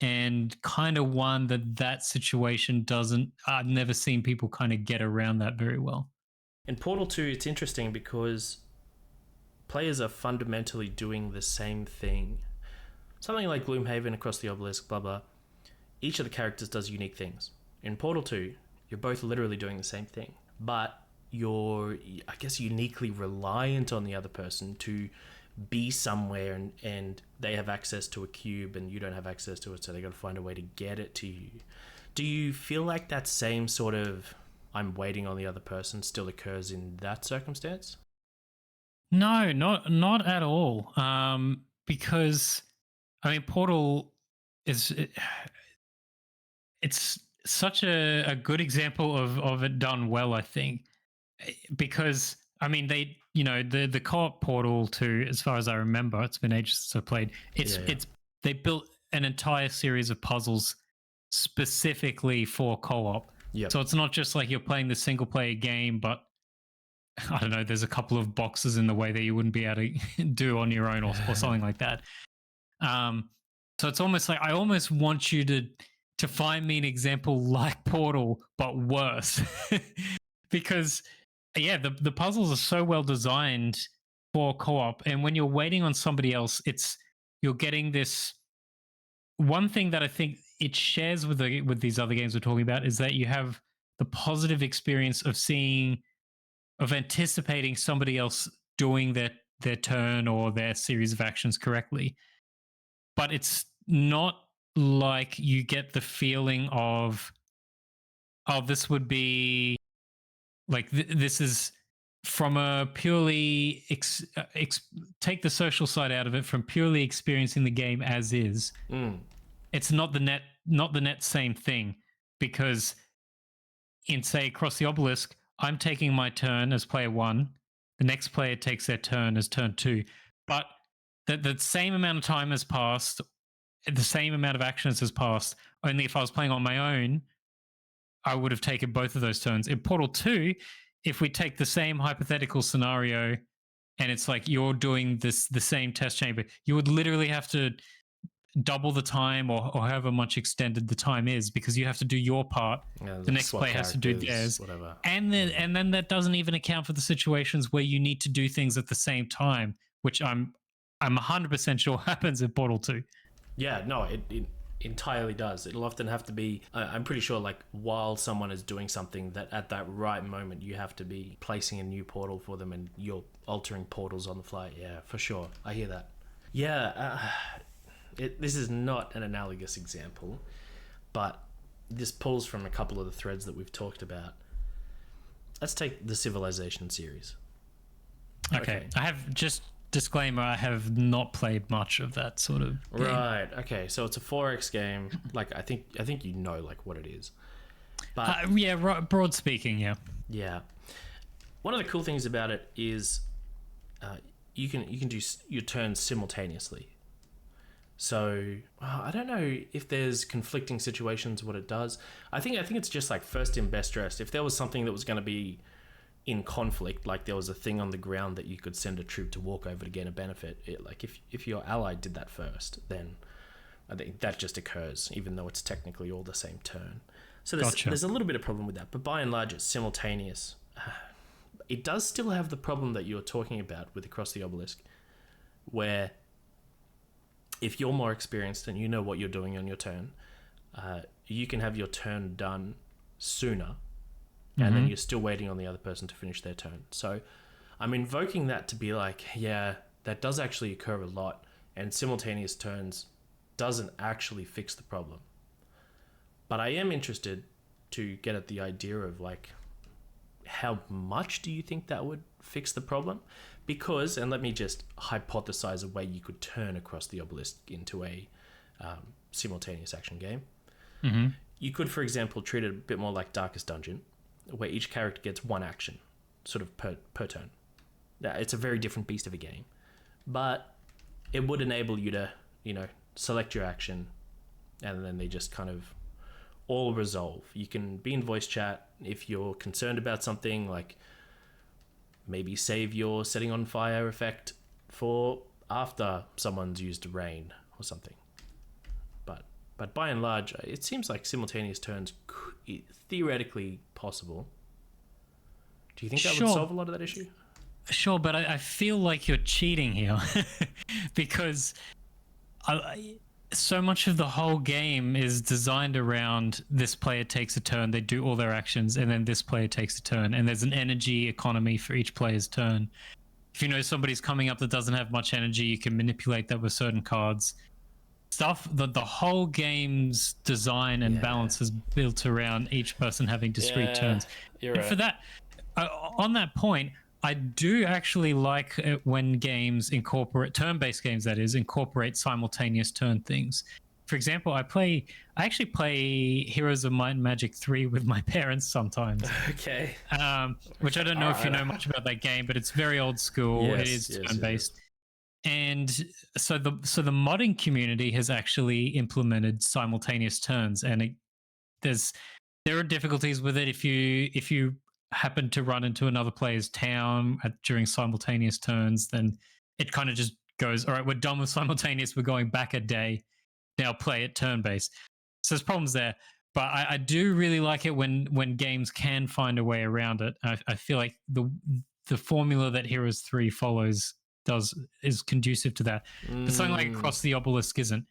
and kind of one that situation doesn't. I've never seen people kind of get around that very well. In Portal 2, it's interesting because players are fundamentally doing the same thing. Something like Gloomhaven, Across the Obelisk, blah blah. Each of the characters does unique things. In Portal 2, you're both literally doing the same thing, but you're, I guess, uniquely reliant on the other person to be somewhere, and they have access to a cube and you don't have access to it, so they got to find a way to get it to you. Do you feel like that same sort of I'm waiting on the other person still occurs in that circumstance? No, not at all. Because I mean, Portal is it's such a good example of it done well. I think because I mean they the co-op Portal 2, as far as I remember, it's been ages since I played. Yeah. They built an entire series of puzzles specifically for co-op. Yep. So it's not just like you're playing the single player game, but I don't know, there's a couple of boxes in the way that you wouldn't be able to do on your own, or something like that. So it's almost like I almost want you to find me an example like Portal, but worse. Because yeah, the puzzles are so well designed for co-op, and when you're waiting on somebody else, you're getting this one thing that I think it shares with these other games we're talking about is that you have the positive experience of anticipating somebody else doing their turn or their series of actions correctly. But it's not like you get the feeling of, oh, this would be like this is from a purely take the social side out of it, from purely experiencing the game as is. It's not the net same thing, because in, say, Across the Obelisk, I'm taking my turn as player 1, the next player takes their turn as turn 2, but the same amount of time has passed, the same amount of actions has passed. Only if I was playing on my own, I would have taken both of those turns. In Portal 2, if we take the same hypothetical scenario and it's like you're doing the same test chamber, you would literally have to double the time, or however much extended the time is, because you have to do your part. The next player has to do theirs. Whatever. And then that doesn't even account for the situations where you need to do things at the same time, which I'm 100% sure happens in Portal 2. Yeah, no, it entirely does. It'll often have to be, I'm pretty sure, like, while someone is doing something, that at that right moment you have to be placing a new portal for them and you're altering portals on the fly. Yeah, for sure. I hear that. Yeah, this is not an analogous example, but this pulls from a couple of the threads that we've talked about. Let's take the Civilization series. Okay. I have just disclaimer, I have not played much of that sort of game. Right. Okay. So it's a 4X game. Like, I think you know, like, what it is. But yeah, broad speaking, yeah. Yeah. One of the cool things about it is you can do your turns simultaneously. So I don't know if there's conflicting situations what it does. I think it's just like first in, best dressed. If there was something that was going to be in conflict, like there was a thing on the ground that you could send a troop to walk over to get a benefit, like if your ally did that first, then I think that just occurs, even though it's technically all the same turn. So there's a little bit of problem with that, but by and large it's simultaneous. It does still have the problem that you're talking about with Across the Obelisk, where if you're more experienced and you know what you're doing on your turn, you can have your turn done sooner, and then you're still waiting on the other person to finish their turn. So I'm invoking that to be like, yeah, that does actually occur a lot, and simultaneous turns doesn't actually fix the problem. But I am interested to get at the idea of like, how much do you think that would fix the problem? Because, and let me just hypothesize a way you could turn across the obelisk into a simultaneous action game. You could, for example, treat it a bit more like Darkest Dungeon, where each character gets one action, sort of per turn. Now, it's a very different beast of a game, but it would enable you to, select your action, and then they just kind of all resolve. You can be in voice chat if you're concerned about something, like maybe save your setting on fire effect for after someone's used rain or something. But by and large, it seems like simultaneous turns theoretically possible. Do you think that would solve a lot of that issue? Sure, but I feel like you're cheating here because so much of the whole game is designed around this player takes a turn, they do all their actions, and then this player takes a turn, and there's an energy economy for each player's turn. If you know somebody's coming up that doesn't have much energy, you can manipulate that with certain cards. Stuff that the whole game's design and balance is built around each person having discrete turns. You're and right. for that, on that point, I do actually like it when games incorporate turn-based games, that is, incorporate simultaneous turn things. For example, I actually play Heroes of Might and Magic 3 with my parents sometimes. Okay. Which I don't know if you know much about that game, but it's very old school. It is turn-based. Yes. And so the modding community has actually implemented simultaneous turns, and there are difficulties with it if you happen to run into another player's town during simultaneous turns, then it kind of just goes, all right, we're done with simultaneous, we're going back a day, now play it turn-based. So there's problems there, but I do really like it when games can find a way around it. I feel like the formula that Heroes 3 follows is conducive to that. But something like Across the Obelisk isn't,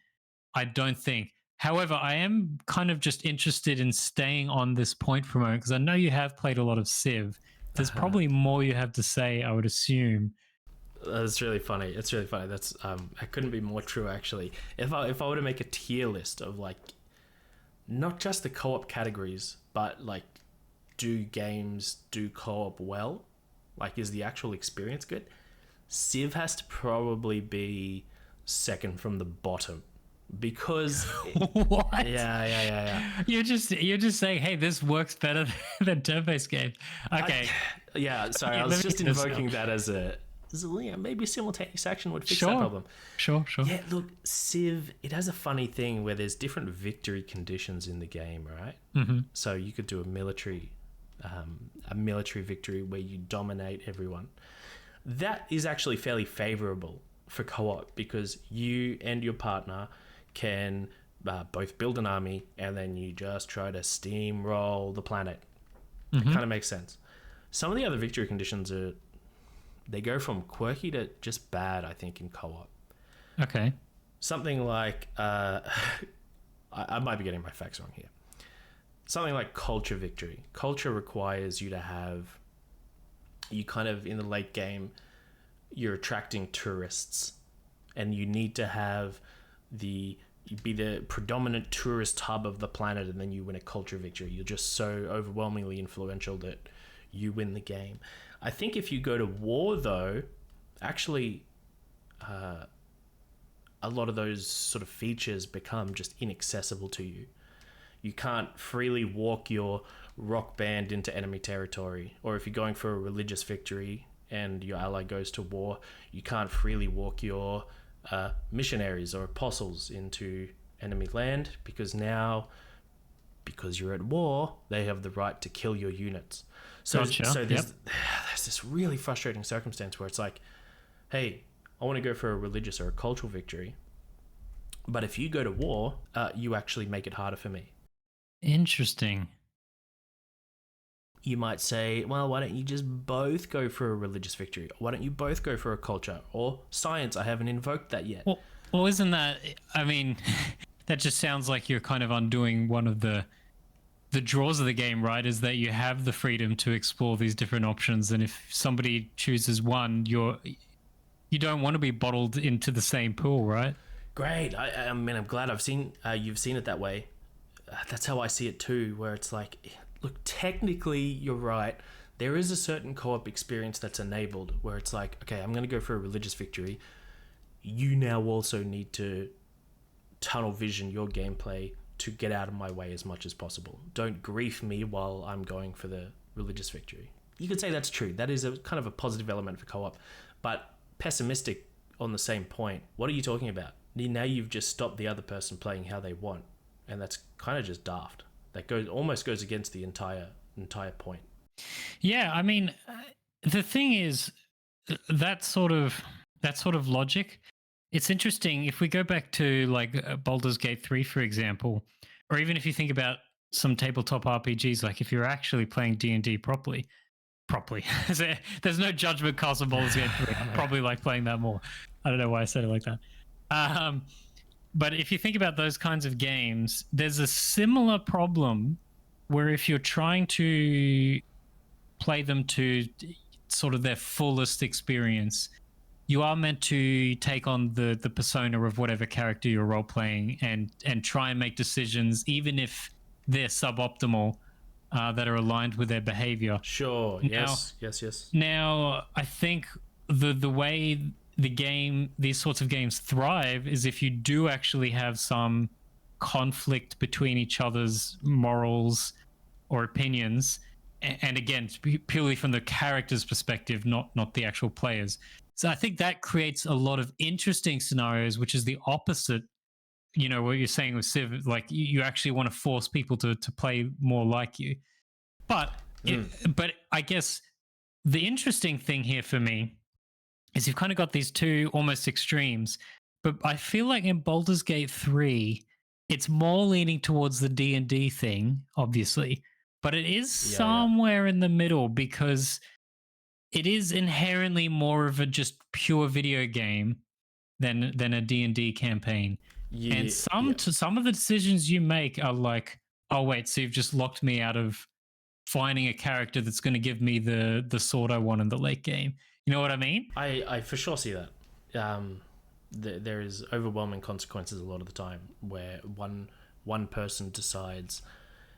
I don't think. However, I am kind of just interested in staying on this point for a moment, because I know you have played a lot of Civ. There's probably more you have to say, I would assume. That's really funny. It's really funny. That's I couldn't be more true, actually. If I were to make a tier list of like not just the co-op categories, but like, do games do co-op well? Like, is the actual experience good? Civ has to probably be second from the bottom, because What? Yeah. You're just saying, hey, this works better than turn-based game. Okay. Sorry, I was just invoking that as maybe simultaneous action would fix that problem. Sure. Yeah, look, Civ, it has a funny thing where there's different victory conditions in the game, right? So you could do a military victory where you dominate everyone. That is actually fairly favorable for co-op, because you and your partner can both build an army, and then you just try to steamroll the planet. It kind of makes sense. Some of the other victory conditions they go from quirky to just bad, I think, in co-op. Okay. Something like I might be getting my facts wrong here. Something like culture victory. Culture requires you to have, you kind of, in the late game, you're attracting tourists, and you need to have you be the predominant tourist hub of the planet, and then you win a culture victory. You're just so overwhelmingly influential that you win the game. I think if you go to war, though, actually a lot of those sort of features become just inaccessible to you. You can't freely walk your rock band into enemy territory, or if you're going for a religious victory and your ally goes to war, you can't freely walk your missionaries or apostles into enemy land, because you're at war, they have the right to kill your units. So there's this really frustrating circumstance where it's like, hey, I want to go for a religious or a cultural victory, but if you go to war, you actually make it harder for me. Interesting. You might say, well, why don't you just both go for a religious victory? Why don't you both go for a culture or science? I haven't invoked that yet. Well, isn't that, I mean, that just sounds like you're kind of undoing one of the draws of the game, right? Is that you have the freedom to explore these different options, and if somebody chooses one, you don't want to be bottled into the same pool, right? Great. I mean, I'm glad you've seen it that way. That's how I see it too, where it's like, look, technically you're right. There is a certain co-op experience that's enabled where it's like, okay, I'm going to go for a religious victory. You now also need to tunnel vision your gameplay to get out of my way as much as possible. Don't grief me while I'm going for the religious victory. You could say that's true. That is a kind of a positive element for co-op. But pessimistic on the same point, what are you talking about? Now you've just stopped the other person playing how they want, and that's kind of just daft. That almost goes against the entire point. Yeah, I mean, the thing is that sort of logic. It's interesting if we go back to like Baldur's Gate 3, for example, or even if you think about some tabletop RPGs, like if you're actually playing D&D properly. There's no judgment cast on Baldur's Gate 3. I probably like playing that more. I don't know why I said it like that. But if you think about those kinds of games, there's a similar problem where if you're trying to play them to sort of their fullest experience, you are meant to take on the persona of whatever character you're role playing and try and make decisions, even if they're suboptimal, that are aligned with their behavior. Sure. Yes. Now, I think the way these sorts of games thrive is if you do actually have some conflict between each other's morals or opinions, and again, purely from the character's perspective, not the actual players. So I think that creates a lot of interesting scenarios, which is the opposite. You know, what you're saying with Civ, like you actually want to force people to play more like you. But but I guess the interesting thing here for me is you've kind of got these two almost extremes. But I feel like in Baldur's Gate 3, it's more leaning towards the D&D thing, obviously, but it is somewhere in the middle because it is inherently more of a just pure video game than a D&D campaign. Yeah, and some of the decisions you make are like, oh wait, so you've just locked me out of finding a character that's going to give me the sword I want in the late game. You know what I mean? I for sure see that. There is overwhelming consequences a lot of the time where one person decides,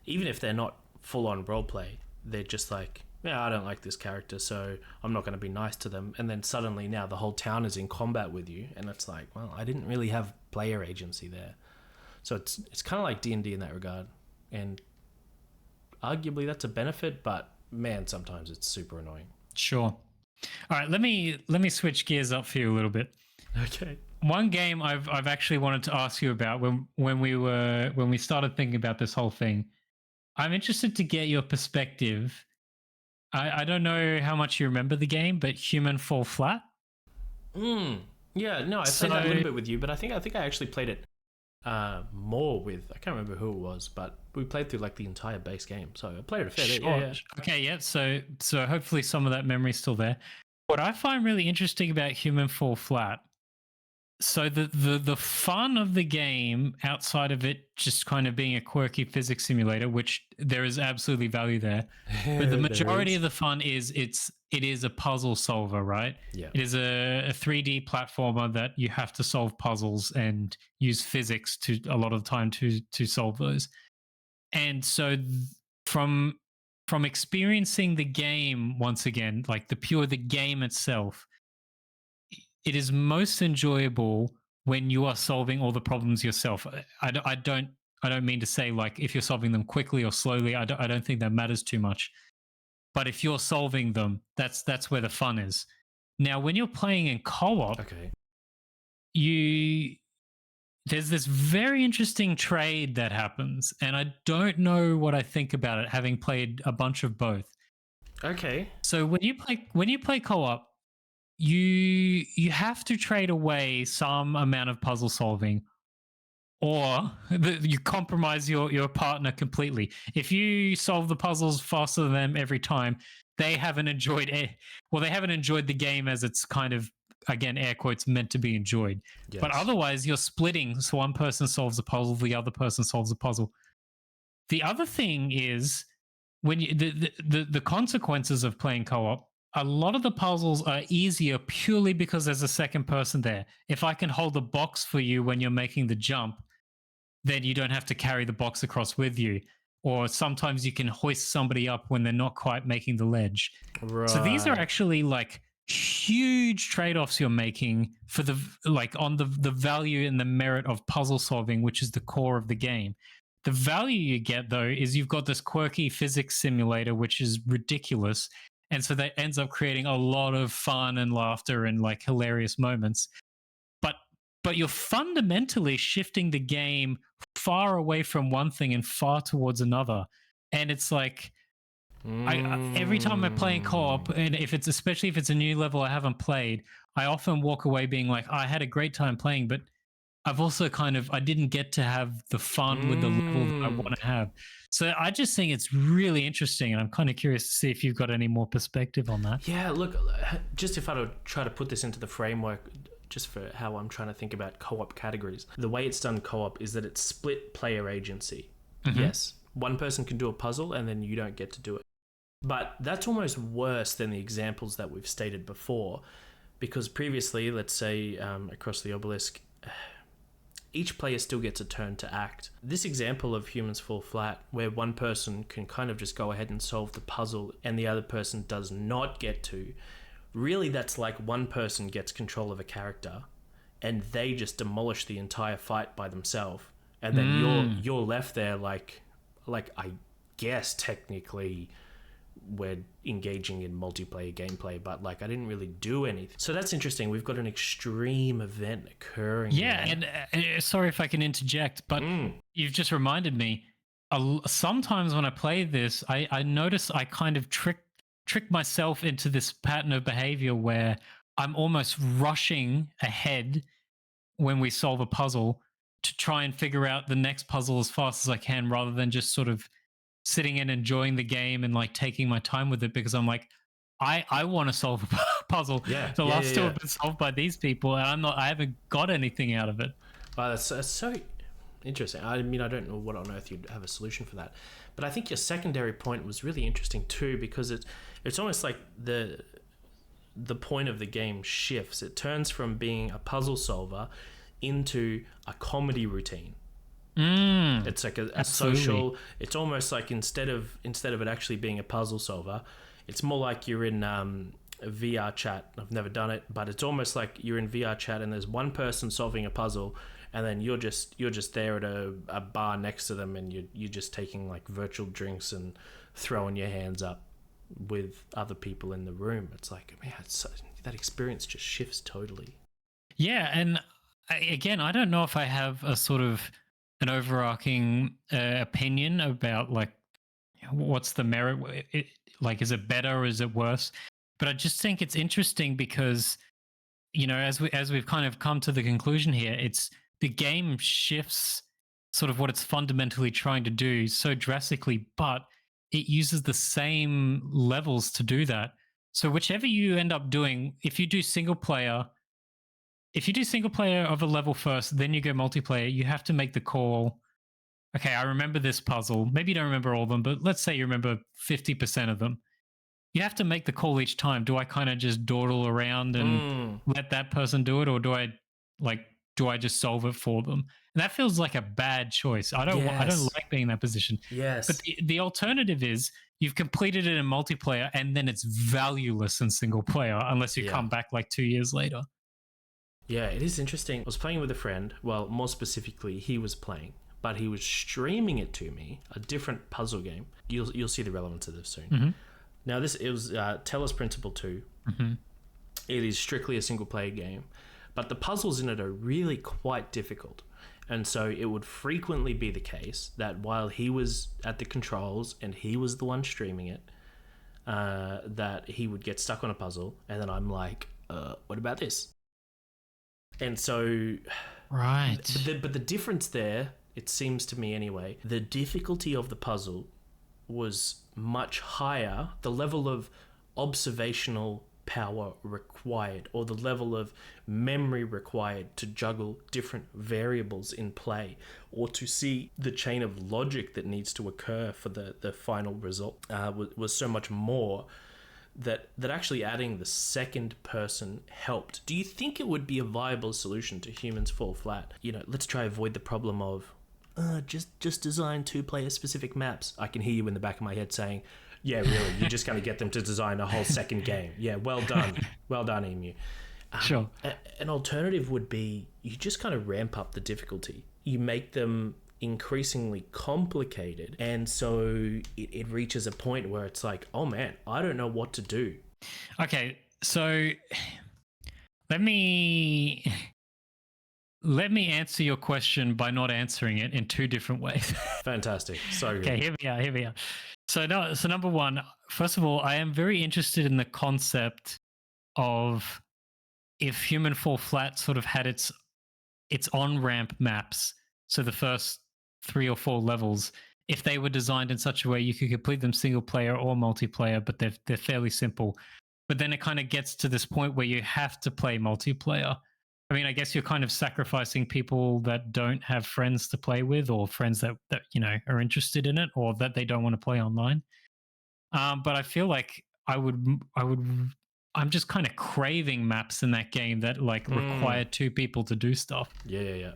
even if they're not full on roleplay, they're just like, yeah, I don't like this character, so I'm not going to be nice to them. And then suddenly now the whole town is in combat with you, and it's like, well, I didn't really have player agency there. So it's kind of like D&D in that regard, and arguably that's a benefit, but man, sometimes it's super annoying. Sure. All right, let me switch gears up for you a little bit. Okay. One game I've actually wanted to ask you about when we started thinking about this whole thing. I'm interested to get your perspective. I don't know how much you remember the game, but Human Fall Flat. Yeah, no, I played that a little bit with you, but I think I actually played it more with, I can't remember who it was, but we played through like the entire base game, so I played it a fair bit. Yeah. Okay, yeah. So hopefully some of that memory's still there. What I find really interesting about Human Fall Flat, so the fun of the game outside of it just kind of being a quirky physics simulator, which there is absolutely value there, but the majority of the fun is it is a puzzle solver, right? Yeah. It is a 3D platformer that you have to solve puzzles and use physics to a lot of the time to solve those. And so from experiencing the game once again, like the game itself, it is most enjoyable when you are solving all the problems yourself. I don't mean to say like if you're solving them quickly or slowly. I don't think that matters too much. But if you're solving them, that's where the fun is. Now, when you're playing in co-op, okay, there's this very interesting trade that happens, and I don't know what I think about it, having played a bunch of both. Okay. So when you play co-op, you have to trade away some amount of puzzle solving, or you compromise your partner completely. If you solve the puzzles faster than them every time, they haven't enjoyed the game as it's kind of again, air quotes, meant to be enjoyed. Yes. But otherwise, you're splitting. So one person solves a puzzle, the other person solves a puzzle. The other thing is when you, the consequences of playing co-op, a lot of the puzzles are easier purely because there's a second person there. If I can hold the box for you when you're making the jump, then you don't have to carry the box across with you. Or sometimes you can hoist somebody up when they're not quite making the ledge. Right. So these are actually like huge trade-offs you're making for the like on the value and the merit of puzzle solving, which is the core of the game. The value you get though is you've got this quirky physics simulator which is ridiculous, and so that ends up creating a lot of fun and laughter and like hilarious moments. But you're fundamentally shifting the game far away from one thing and far towards another. And it's like every time I'm playing co-op, and especially if it's a new level I haven't played, I often walk away being like, I had a great time playing, but I've also I didn't get to have the fun with the level that I want to have. So I just think it's really interesting, and I'm kind of curious to see if you've got any more perspective on that. Yeah, look, just if I would try to put this into the framework, just for how I'm trying to think about co-op categories, the way it's done co-op is that it's split player agency. Mm-hmm. Yes, one person can do a puzzle and then you don't get to do it. But that's almost worse than the examples that we've stated before, because previously, let's say Across the Obelisk, each player still gets a turn to act. This example of Humans Fall Flat, where one person can kind of just go ahead and solve the puzzle and the other person does not get to, really that's like one person gets control of a character and they just demolish the entire fight by themselves, and then you're left there like I guess technically we're engaging in multiplayer gameplay, but like I didn't really do anything. So that's interesting. We've got an extreme event occurring. Yeah, and sorry if I can interject, but you've just reminded me. Sometimes when I play this, I notice I kind of trick myself into this pattern of behavior where I'm almost rushing ahead when we solve a puzzle to try and figure out the next puzzle as fast as I can, rather than just sort of sitting and enjoying the game and like taking my time with it, because I'm like, I want to solve a puzzle. Yeah. The last two have been solved by these people, and I haven't got anything out of it. Wow, that's so interesting. I mean, I don't know what on earth you'd have a solution for that, but I think your secondary point was really interesting too, because it's almost like the point of the game shifts. It turns from being a puzzle solver into a comedy routine. It's like a social. It's almost like instead of it actually being a puzzle solver, it's more like you're in a VR chat. I've never done it, but it's almost like you're in VR chat and there's one person solving a puzzle, and then you're just there at a bar next to them, and you're just taking like virtual drinks and throwing your hands up with other people in the room. It's like, man, that experience just shifts totally. Yeah, and again, I don't know if I have a sort of an overarching opinion about like what's the merit. Like, is it better or is it worse? But I just think it's interesting because, you know, as we've kind of come to the conclusion here, it's the game shifts sort of what it's fundamentally trying to do so drastically, but it uses the same levels to do that. So whichever you end up doing, if you do single player of a level first, then you go multiplayer, you have to make the call. Okay, I remember this puzzle. Maybe you don't remember all of them, but let's say you remember 50% of them. You have to make the call each time. Do I kind of just dawdle around and let that person do it, or do I just solve it for them? And that feels like a bad choice. I don't like being in that position. Yes. But the alternative is you've completed it in multiplayer and then it's valueless in single player unless you come back like 2 years later. Yeah, it is interesting. I was playing with a friend. Well, more specifically, he was playing, but he was streaming it to me, a different puzzle game. You'll see the relevance of this soon. Mm-hmm. Now, it was Talos Principle 2. Mm-hmm. It is strictly a single-player game, but the puzzles in it are really quite difficult. And so it would frequently be the case that while he was at the controls and he was the one streaming it, that he would get stuck on a puzzle, and then I'm like, what about this? And so, right. But the difference there, it seems to me anyway, the difficulty of the puzzle was much higher. The level of observational power required or the level of memory required to juggle different variables in play, or to see the chain of logic that needs to occur for the final result was so much more that actually adding the second person helped. Do you think it would be a viable solution to Humans Fall Flat? Let's try avoid the problem of just design 2-player specific maps. I can hear you in the back of my head saying, yeah, really, you're just going to get them to design a whole second game. Yeah, well done. Well done, Emu. Sure. An alternative would be you just kind of ramp up the difficulty. You make them increasingly complicated, and so it reaches a point where it's like, oh man, I don't know what to do. Okay, so let me answer your question by not answering it in two different ways. Fantastic. So good. Okay, here we are. So number one, first of all, I am very interested in the concept of if Human Fall Flat sort of had its on-ramp maps, so the first 3 or 4 levels, if they were designed in such a way you could complete them single player or multiplayer, but they're fairly simple. But then it kind of gets to this point where you have to play multiplayer. I mean, I guess you're kind of sacrificing people that don't have friends to play with, or friends that are interested in it, or that they don't want to play online. But I feel like I'm just kind of craving maps in that game that require 2 people to do stuff. Yeah.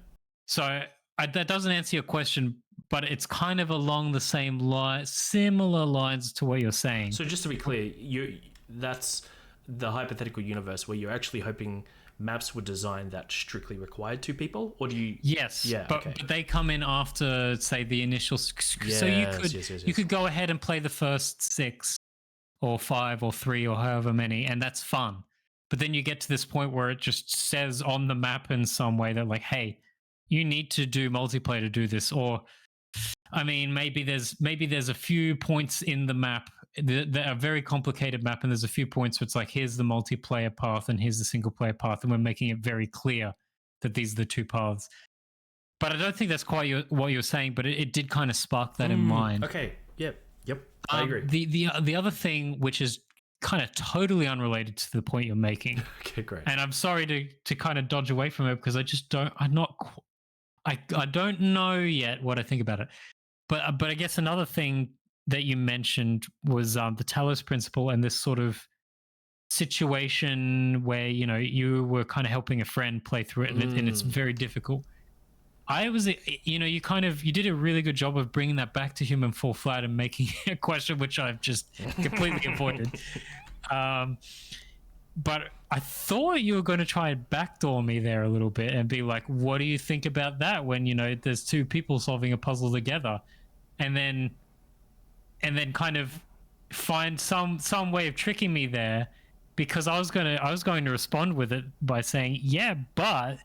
So that doesn't answer your question, but it's kind of along the same similar lines to what you're saying. So just to be clear, that's the hypothetical universe where you're actually hoping maps were designed that strictly required 2 people, or do you? Yes. Yeah. But they come in after, say, the initial. Yes, so yes. you could go ahead and play the first 6 or 5 or 3 or however many, and that's fun. But then you get to this point where it just says on the map in some way that hey, you need to do multiplayer to do this. Or, I mean, maybe there's a few points in the map that are very complicated map, and there's a few points where it's here's the multiplayer path and here's the single player path, and we're making it very clear that these are the 2 paths. But I don't think that's quite what you're saying, but it did kind of spark that in mind. Okay. Yep. I agree. The other thing, which is kind of totally unrelated to the point you're making. Okay, great. And I'm sorry to kind of dodge away from it because I don't know yet what I think about it. But I guess another thing that you mentioned was the Talos principle, and this sort of situation where you were kind of helping a friend play through it, and it's very difficult. I was, you did a really good job of bringing that back to Human Fall Flat and making a question which I've just completely avoided. But I thought you were going to try and backdoor me there a little bit and be like, what do you think about that when, there's 2 people solving a puzzle together, and then kind of find some way of tricking me there, because I was going to respond with it by saying, yeah, but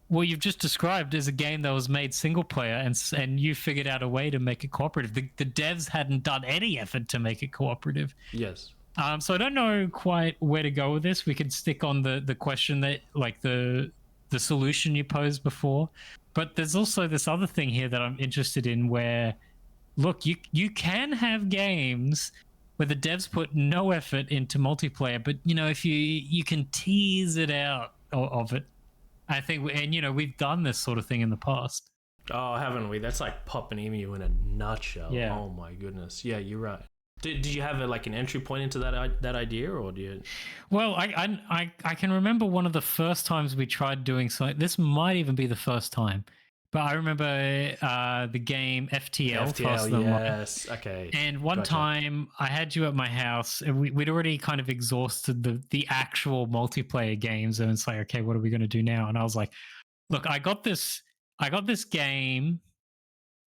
what you've just described is a game that was made single player, and you figured out a way to make it cooperative. The devs hadn't done any effort to make it cooperative. Yes. So I don't know quite where to go with this. We could stick on the question that, the solution you posed before, but there's also this other thing here that I'm interested in where, look, you can have games where the devs put no effort into multiplayer, but if you can tease it out of it, I think, and we've done this sort of thing in the past. Oh, haven't we? That's like Pop and Emu in a nutshell. Yeah. Oh my goodness. Yeah, you're right. Did you have an entry point into that idea, or do you? Well, I can remember one of the first times we tried doing something. This might even be the first time, but I remember the game FTL. FTL, yes. Okay. And one time I had you at my house, and we'd already kind of exhausted the actual multiplayer games, and it's like, okay, what are we going to do now? And I was like, look, I got this game,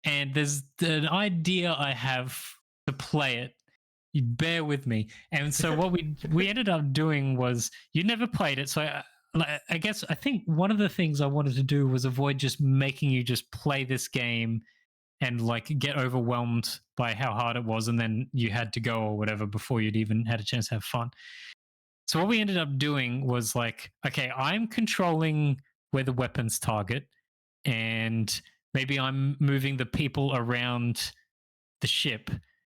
and there's an idea I have to play it. You bear with me. And so what we ended up doing was, you never played it, so I think one of the things I wanted to do was avoid just making you just play this game and get overwhelmed by how hard it was, and then you had to go or whatever before you'd even had a chance to have fun. So what we ended up doing was okay, I'm controlling where the weapons target, and maybe I'm moving the people around the ship,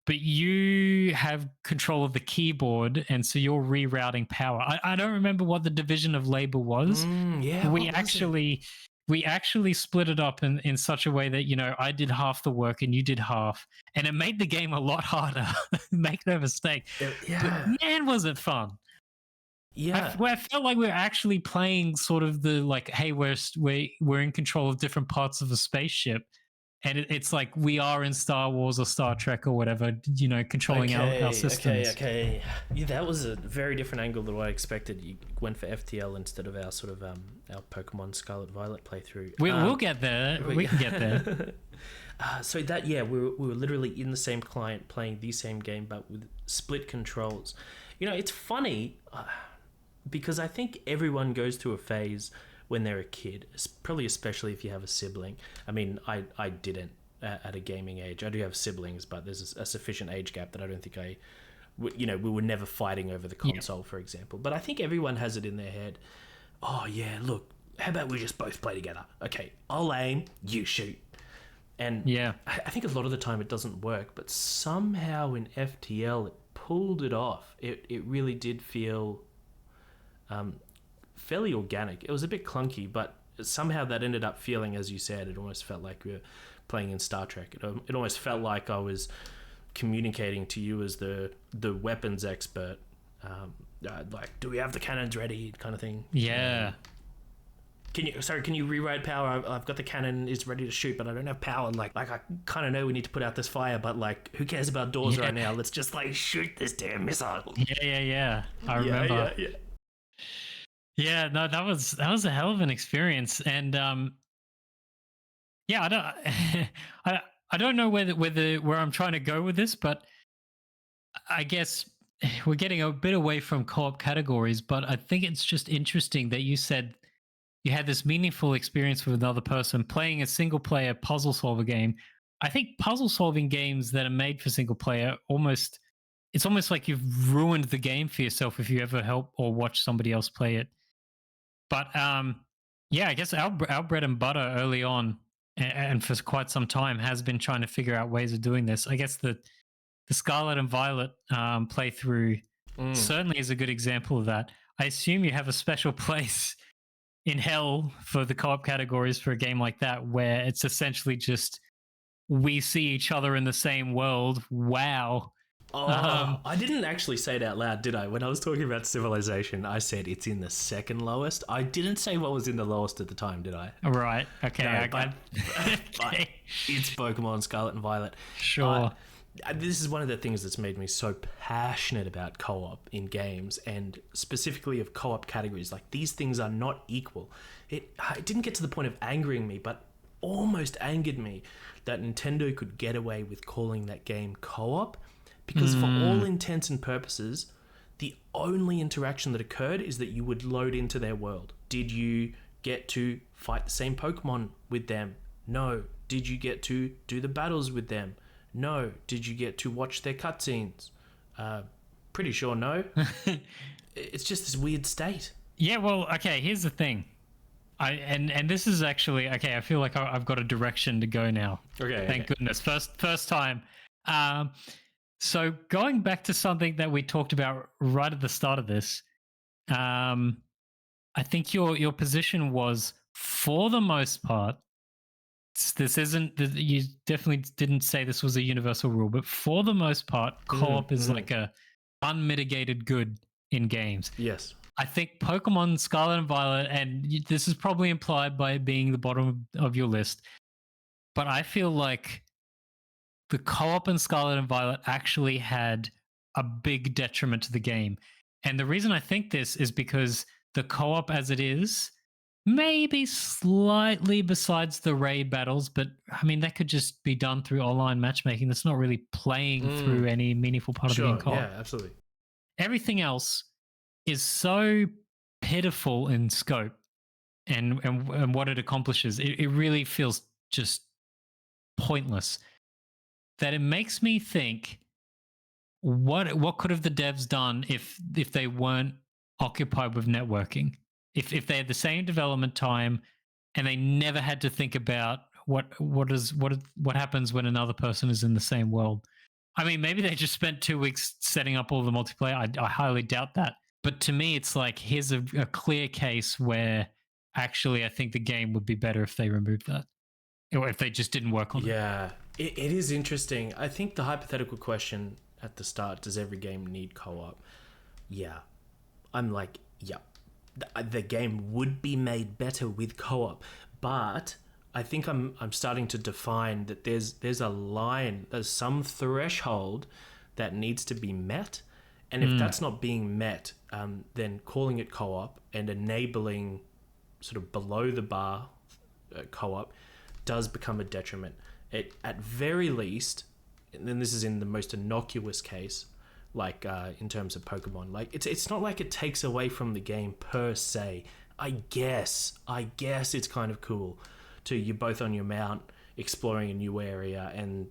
but you have control of the keyboard, and so you're rerouting power. I don't remember what the division of labor was. Yeah, we what was it? actually split it up in such a way that, I did half the work and you did half, and it made the game a lot harder. Make no mistake. But Yeah, man, was it fun. yeah. I felt like we were actually playing sort of the, like, hey, we're in control of different parts of a spaceship, and it's like we are in Star Wars or Star Trek or whatever, controlling our systems. Okay. Yeah, that was a very different angle than what I expected. You went for FTL instead of our sort of our Pokemon Scarlet Violet playthrough. We'll get there. We can get there. So that we were literally in the same client playing the same game but with split controls. It's funny because I think everyone goes through a phase when they're a kid, probably especially if you have a sibling. I mean, I didn't at a gaming age. I do have siblings, but there's a sufficient age gap that I don't think we were never fighting over the console, for example. But I think everyone has it in their head. Oh yeah, look, how about we just both play together? Okay, I'll aim, you shoot. And Yeah. I think a lot of the time it doesn't work, but somehow in FTL it pulled it off. It really did feel fairly organic. It was a bit clunky, but somehow that ended up feeling, as you said, it almost felt like we were playing in Star Trek. It almost felt like I was communicating to you as the weapons expert, like, do we have the cannons ready, kind of thing. Yeah. Can you rewrite power? I've got the cannon, is ready to shoot, but I don't have power. Like I kind of know we need to put out this fire, but like, who cares about doors right now? Let's just like shoot this damn missile. Yeah. I remember. Yeah, no, that was a hell of an experience, and yeah, I don't, I don't know where I'm trying to go with this, but I guess we're getting a bit away from co-op categories. But I think it's just interesting that you said you had this meaningful experience with another person playing a single player puzzle solver game. I think puzzle solving games that are made for single player it's almost like you've ruined the game for yourself if you ever help or watch somebody else play it. But yeah, I guess our bread and butter early on and for quite some time has been trying to figure out ways of doing this. I guess the Scarlet and Violet playthrough certainly is a good example of that. I assume you have a special place in hell for the co-op categories for a game like that, where it's essentially just we see each other in the same world. Wow. I didn't actually say it out loud, did I? When I was talking about Civilization, I said it's in the second lowest. I didn't say what was in the lowest at the time, did I? Right. Okay. No, but it's Pokemon Scarlet and Violet. Sure. This is one of the things that's made me so passionate about co-op in games, and specifically of co-op categories. Like, these things are not equal. It didn't get to the point of angering me, but almost angered me that Nintendo could get away with calling that game co-op, because for all intents and purposes, the only interaction that occurred is that you would load into their world. Did you get to fight the same Pokemon with them? No. Did you get to do the battles with them? No. Did you get to watch their cutscenes? Pretty sure no. It's just this weird state. Yeah, well, okay, here's the thing. And this is actually okay, I feel like I've got a direction to go now. Okay. Thank goodness. First time. So going back to something that we talked about right at the start of this, I think your position was, for the most part, this isn't, you definitely didn't say this was a universal rule, but for the most part, co-op is like a unmitigated good in games. Yes. I think Pokemon Scarlet and Violet, and this is probably implied by it being the bottom of your list, but I feel like the co-op in Scarlet and Violet actually had a big detriment to the game. And the reason I think this is because the co-op as it is, maybe slightly besides the raid battles, but I mean, that could just be done through online matchmaking. That's not really playing through any meaningful part of the game co-op. Yeah, absolutely. Everything else is so pitiful in scope and what it accomplishes. It really feels just pointless, that it makes me think, what could have the devs done if they weren't occupied with networking? If they had the same development time and they never had to think about what happens when another person is in the same world. I mean, maybe they just spent 2 weeks setting up all the multiplayer. I highly doubt that. But to me, it's like here's a clear case where actually I think the game would be better if they removed that, or if they just didn't work on it. Yeah, it is interesting. I think the hypothetical question at the start, does every game need co-op? Yeah. I'm like, yeah. The game would be made better with co-op, but I think I'm starting to define that there's a line, there's some threshold that needs to be met, and if that's not being met, then calling it co-op and enabling sort of below the bar co-op does become a detriment. It, at very least, and then this is in the most innocuous case, like in terms of Pokemon, like it's not like it takes away from the game per se. I guess it's kind of cool to you both on your mount exploring a new area and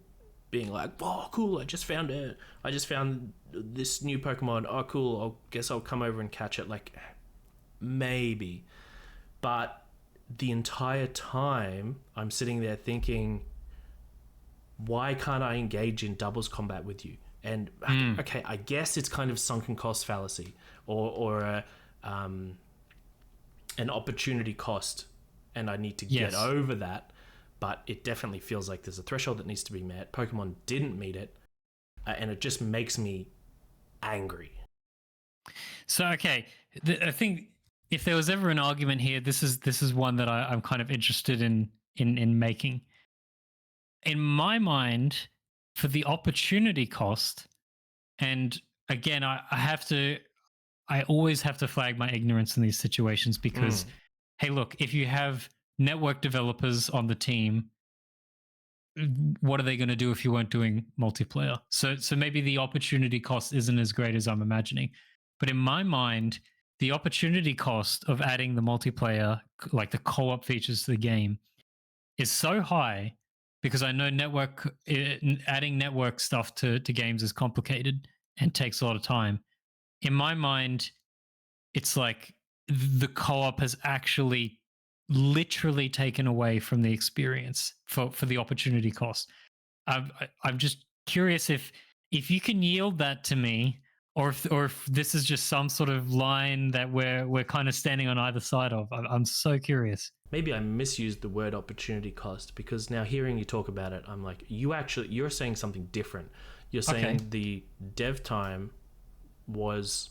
being like, "Whoa, cool! I just found this new Pokemon. Oh, cool! I guess I'll come over and catch it." Like, maybe, but the entire time I'm sitting there thinking, why can't I engage in doubles combat with you? And okay, I guess it's kind of sunken cost fallacy, or an opportunity cost, and I need to get over that. But it definitely feels like there's a threshold that needs to be met. Pokemon didn't meet it, and it just makes me angry. So okay, I think if there was ever an argument here, this is one that I'm kind of interested in making. In my mind, for the opportunity cost, and again, I always have to flag my ignorance in these situations because, hey, look, if you have network developers on the team, what are they going to do if you weren't doing multiplayer? So maybe the opportunity cost isn't as great as I'm imagining. But in my mind, the opportunity cost of adding the multiplayer, like the co-op features to the game, is so high because I know adding network stuff to games is complicated and takes a lot of time. In my mind, it's like the co-op has actually literally taken away from the experience for the opportunity cost. I'm just curious if you can yield that to me, or if this is just some sort of line that we're kind of standing on either side of. I'm so curious. Maybe I misused the word opportunity cost, because now hearing you talk about it, I'm like, you're saying something different. You're saying the dev time was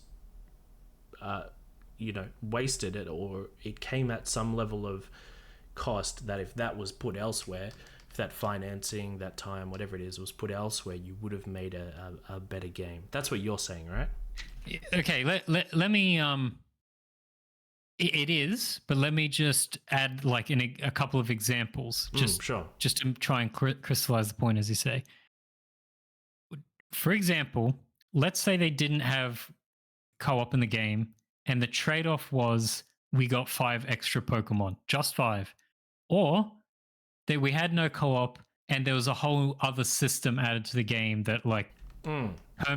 wasted it, or it came at some level of cost that if that was put elsewhere, if that financing, that time, whatever it is, was put elsewhere, you would have made a better game. That's what you're saying, right? Okay, let me it is, but let me just add like in a couple of examples, just to try and crystallize the point, as you say. For example, let's say they didn't have co-op in the game, and the trade-off was we got 5 extra Pokemon, just 5, or that we had no co-op and there was a whole other system added to the game that like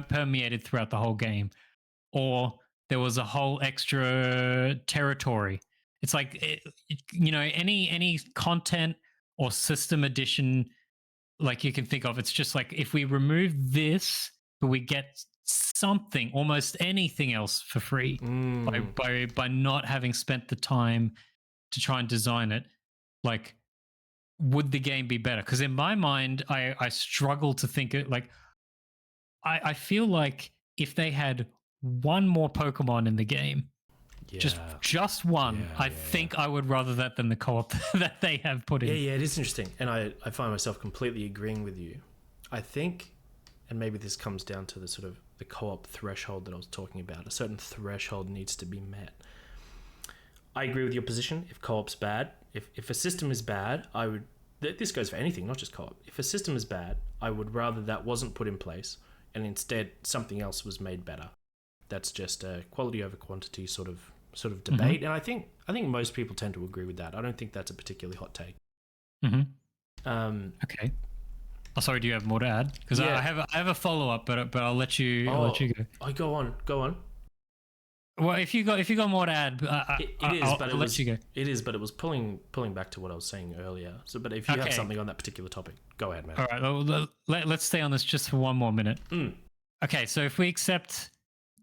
permeated throughout the whole game, or there was a whole extra territory. It's like any content or system addition like you can think of. It's just like if we remove this, but we get something, almost anything else for free by not having spent the time to try and design it, like, would the game be better? Because in my mind, I struggle to think it like I feel like if they had one more Pokemon in the game, just one, I think I would rather that than the co-op that they have put in. Yeah, it is interesting. And I find myself completely agreeing with you. I think, and maybe this comes down to the sort of the co-op threshold that I was talking about. A certain threshold needs to be met. I agree with your position. If co-op's bad, if a system is bad, I would... This goes for anything, not just co-op. If a system is bad, I would rather that wasn't put in place and instead something else was made better. That's just a quality over quantity sort of debate, and I think most people tend to agree with that. I don't think that's a particularly hot take. Okay. Oh, sorry. Do you have more to add? Because I have a follow up, but I'll let you. I'll let you go. Go on. Well, if you got more to add, I'll let you go. It is, but it was pulling back to what I was saying earlier. So, but if you have something on that particular topic, go ahead, man. All right, well, let's stay on this just for one more minute. Okay, so if we accept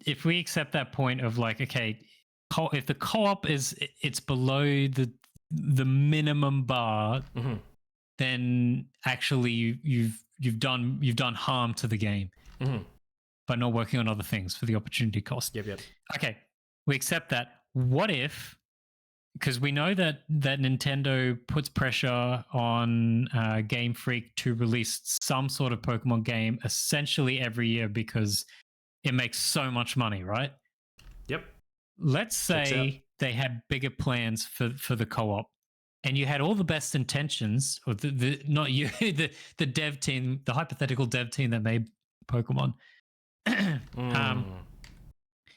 that point of like, okay, if the co-op it's below the minimum bar, then actually you've done harm to the game by not working on other things for the opportunity cost. Yep. Okay, we accept that. What if, because we know that Nintendo puts pressure on Game Freak to release some sort of Pokemon game essentially every year because it makes so much money, right? Yep. Let's say they had bigger plans for the co-op, and you had all the best intentions, or the not you, the dev team, the hypothetical dev team that made Pokemon.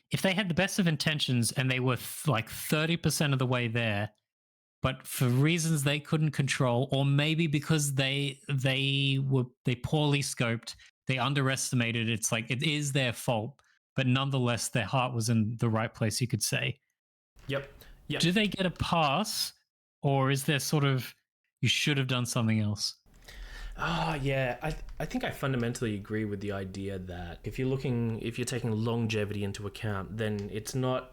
If they had the best of intentions and they were like 30% of the way there, but for reasons they couldn't control, or maybe because they poorly scoped, they underestimated, it's like it is their fault, but nonetheless their heart was in the right place, you could say. Yep. Do they get a pass, or is there sort of, you should have done something else? Yeah, I think I fundamentally agree with the idea that if you're taking longevity into account, then it's not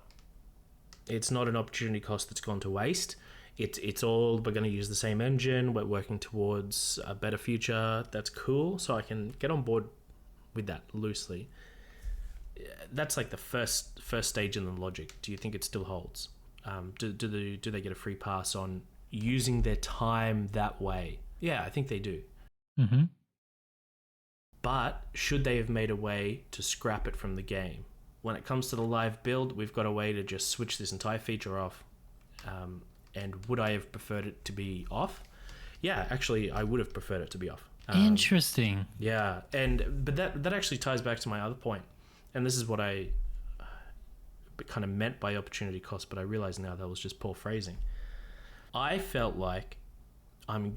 an opportunity cost that's gone to waste. It's all, we're going to use the same engine, we're working towards a better future. That's cool, so I can get on board with that loosely. That's like the first stage in the logic. Do you think it still holds? Do they get a free pass on using their time that way? Yeah, I think they do. But should they have made a way to scrap it from the game? When it comes to the live build, we've got a way to just switch this entire feature off. And would I have preferred it to be off? Yeah, actually, I would have preferred it to be off. Interesting. Yeah, but that actually ties back to my other point, and this is what I kind of meant by opportunity cost, but I realize now that was just poor phrasing. I felt like I'm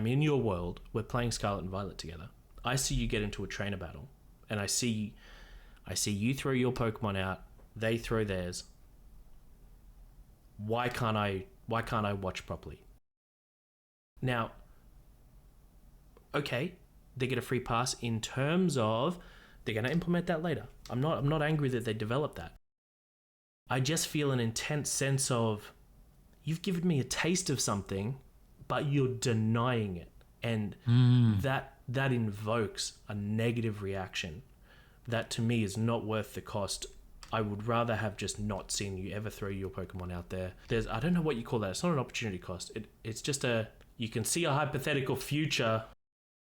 in your world, we're playing Scarlet and Violet together. I see you get into a trainer battle, and I see you throw your Pokemon out, they throw theirs. Why can't I watch properly? Now, okay, they get a free pass in terms of they're going to implement that later. I'm not angry that they developed that. I just feel an intense sense of, you've given me a taste of something, but you're denying it, and that invokes a negative reaction that to me is not worth the cost. I would rather have just not seen you ever throw your Pokemon out there. I don't know what you call that. It's not an opportunity cost. It's just you can see a hypothetical future.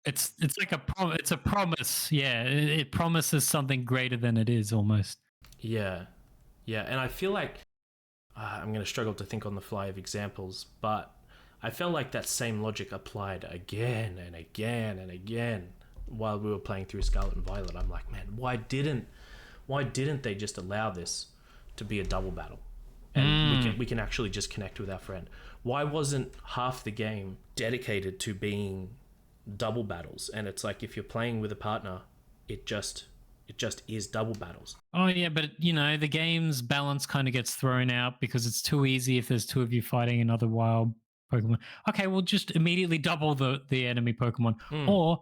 It's like it's a promise. Yeah, it promises something greater than it is almost. Yeah, and I feel like I'm going to struggle to think on the fly of examples, but I felt like that same logic applied again and again and again while we were playing through Scarlet and Violet. I'm like, man, why didn't they just allow this to be a double battle? And we can actually just connect with our friend. Why wasn't half the game dedicated to being double battles? And it's like, if you're playing with a partner, it just is double battles. Oh yeah, but the game's balance kind of gets thrown out because it's too easy if there's two of you fighting another wild Pokemon. Okay, we'll just immediately double the enemy Pokemon. Or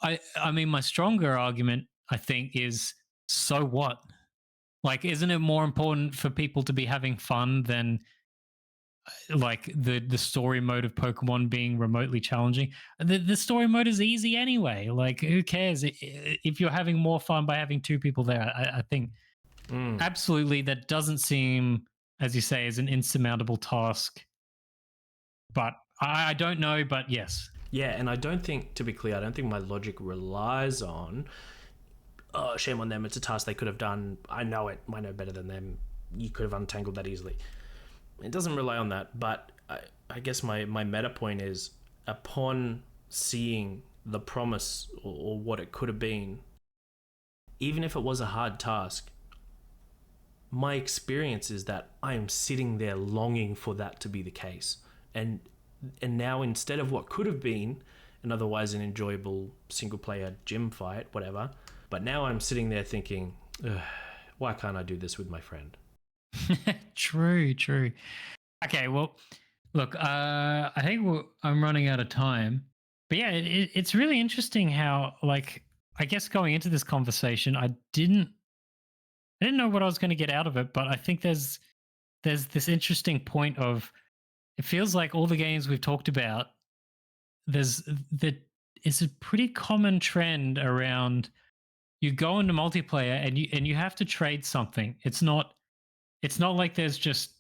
I mean, my stronger argument, I think, is, so what? Like, isn't it more important for people to be having fun than like the story mode of Pokemon being remotely challenging? The story mode is easy anyway. Like, who cares if you're having more fun by having two people there? I think absolutely that doesn't seem, as you say, as an insurmountable task. But I don't know, but yes. Yeah, and I don't think, to be clear, I don't think my logic relies on, oh, shame on them, it's a task they could have done. I know it. I know better than them. You could have untangled that easily. It doesn't rely on that, but I guess my meta point is, upon seeing the promise or what it could have been, even if it was a hard task, my experience is that I am sitting there longing for that to be the case. And now, instead of what could have been an otherwise an enjoyable single-player gym fight, whatever, but now I'm sitting there thinking, why can't I do this with my friend? True. Okay, well, look, I think I'm running out of time, but yeah, it's really interesting how, like, I guess going into this conversation, I didn't know what I was going to get out of it, but I think there's this interesting point of, it feels like all the games we've talked about, there's it's a pretty common trend around, you go into multiplayer and you have to trade something. It's not like there's just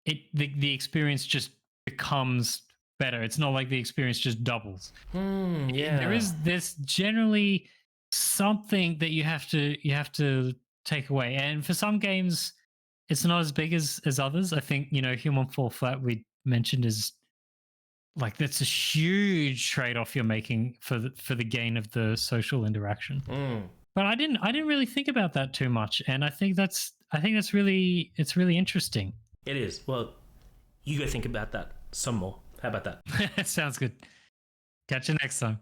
the experience just becomes better. It's not like the experience just doubles. Yeah. There's generally something that you have to take away. And for some games, it's not as big as others. I think, Human Fall Flat, we mentioned, is like, that's a huge trade-off you're making for the gain of the social interaction. But I didn't really think about that too much, and I think that's really interesting. It is. Well, you go think about that some more. How about that? Sounds good. Catch you next time.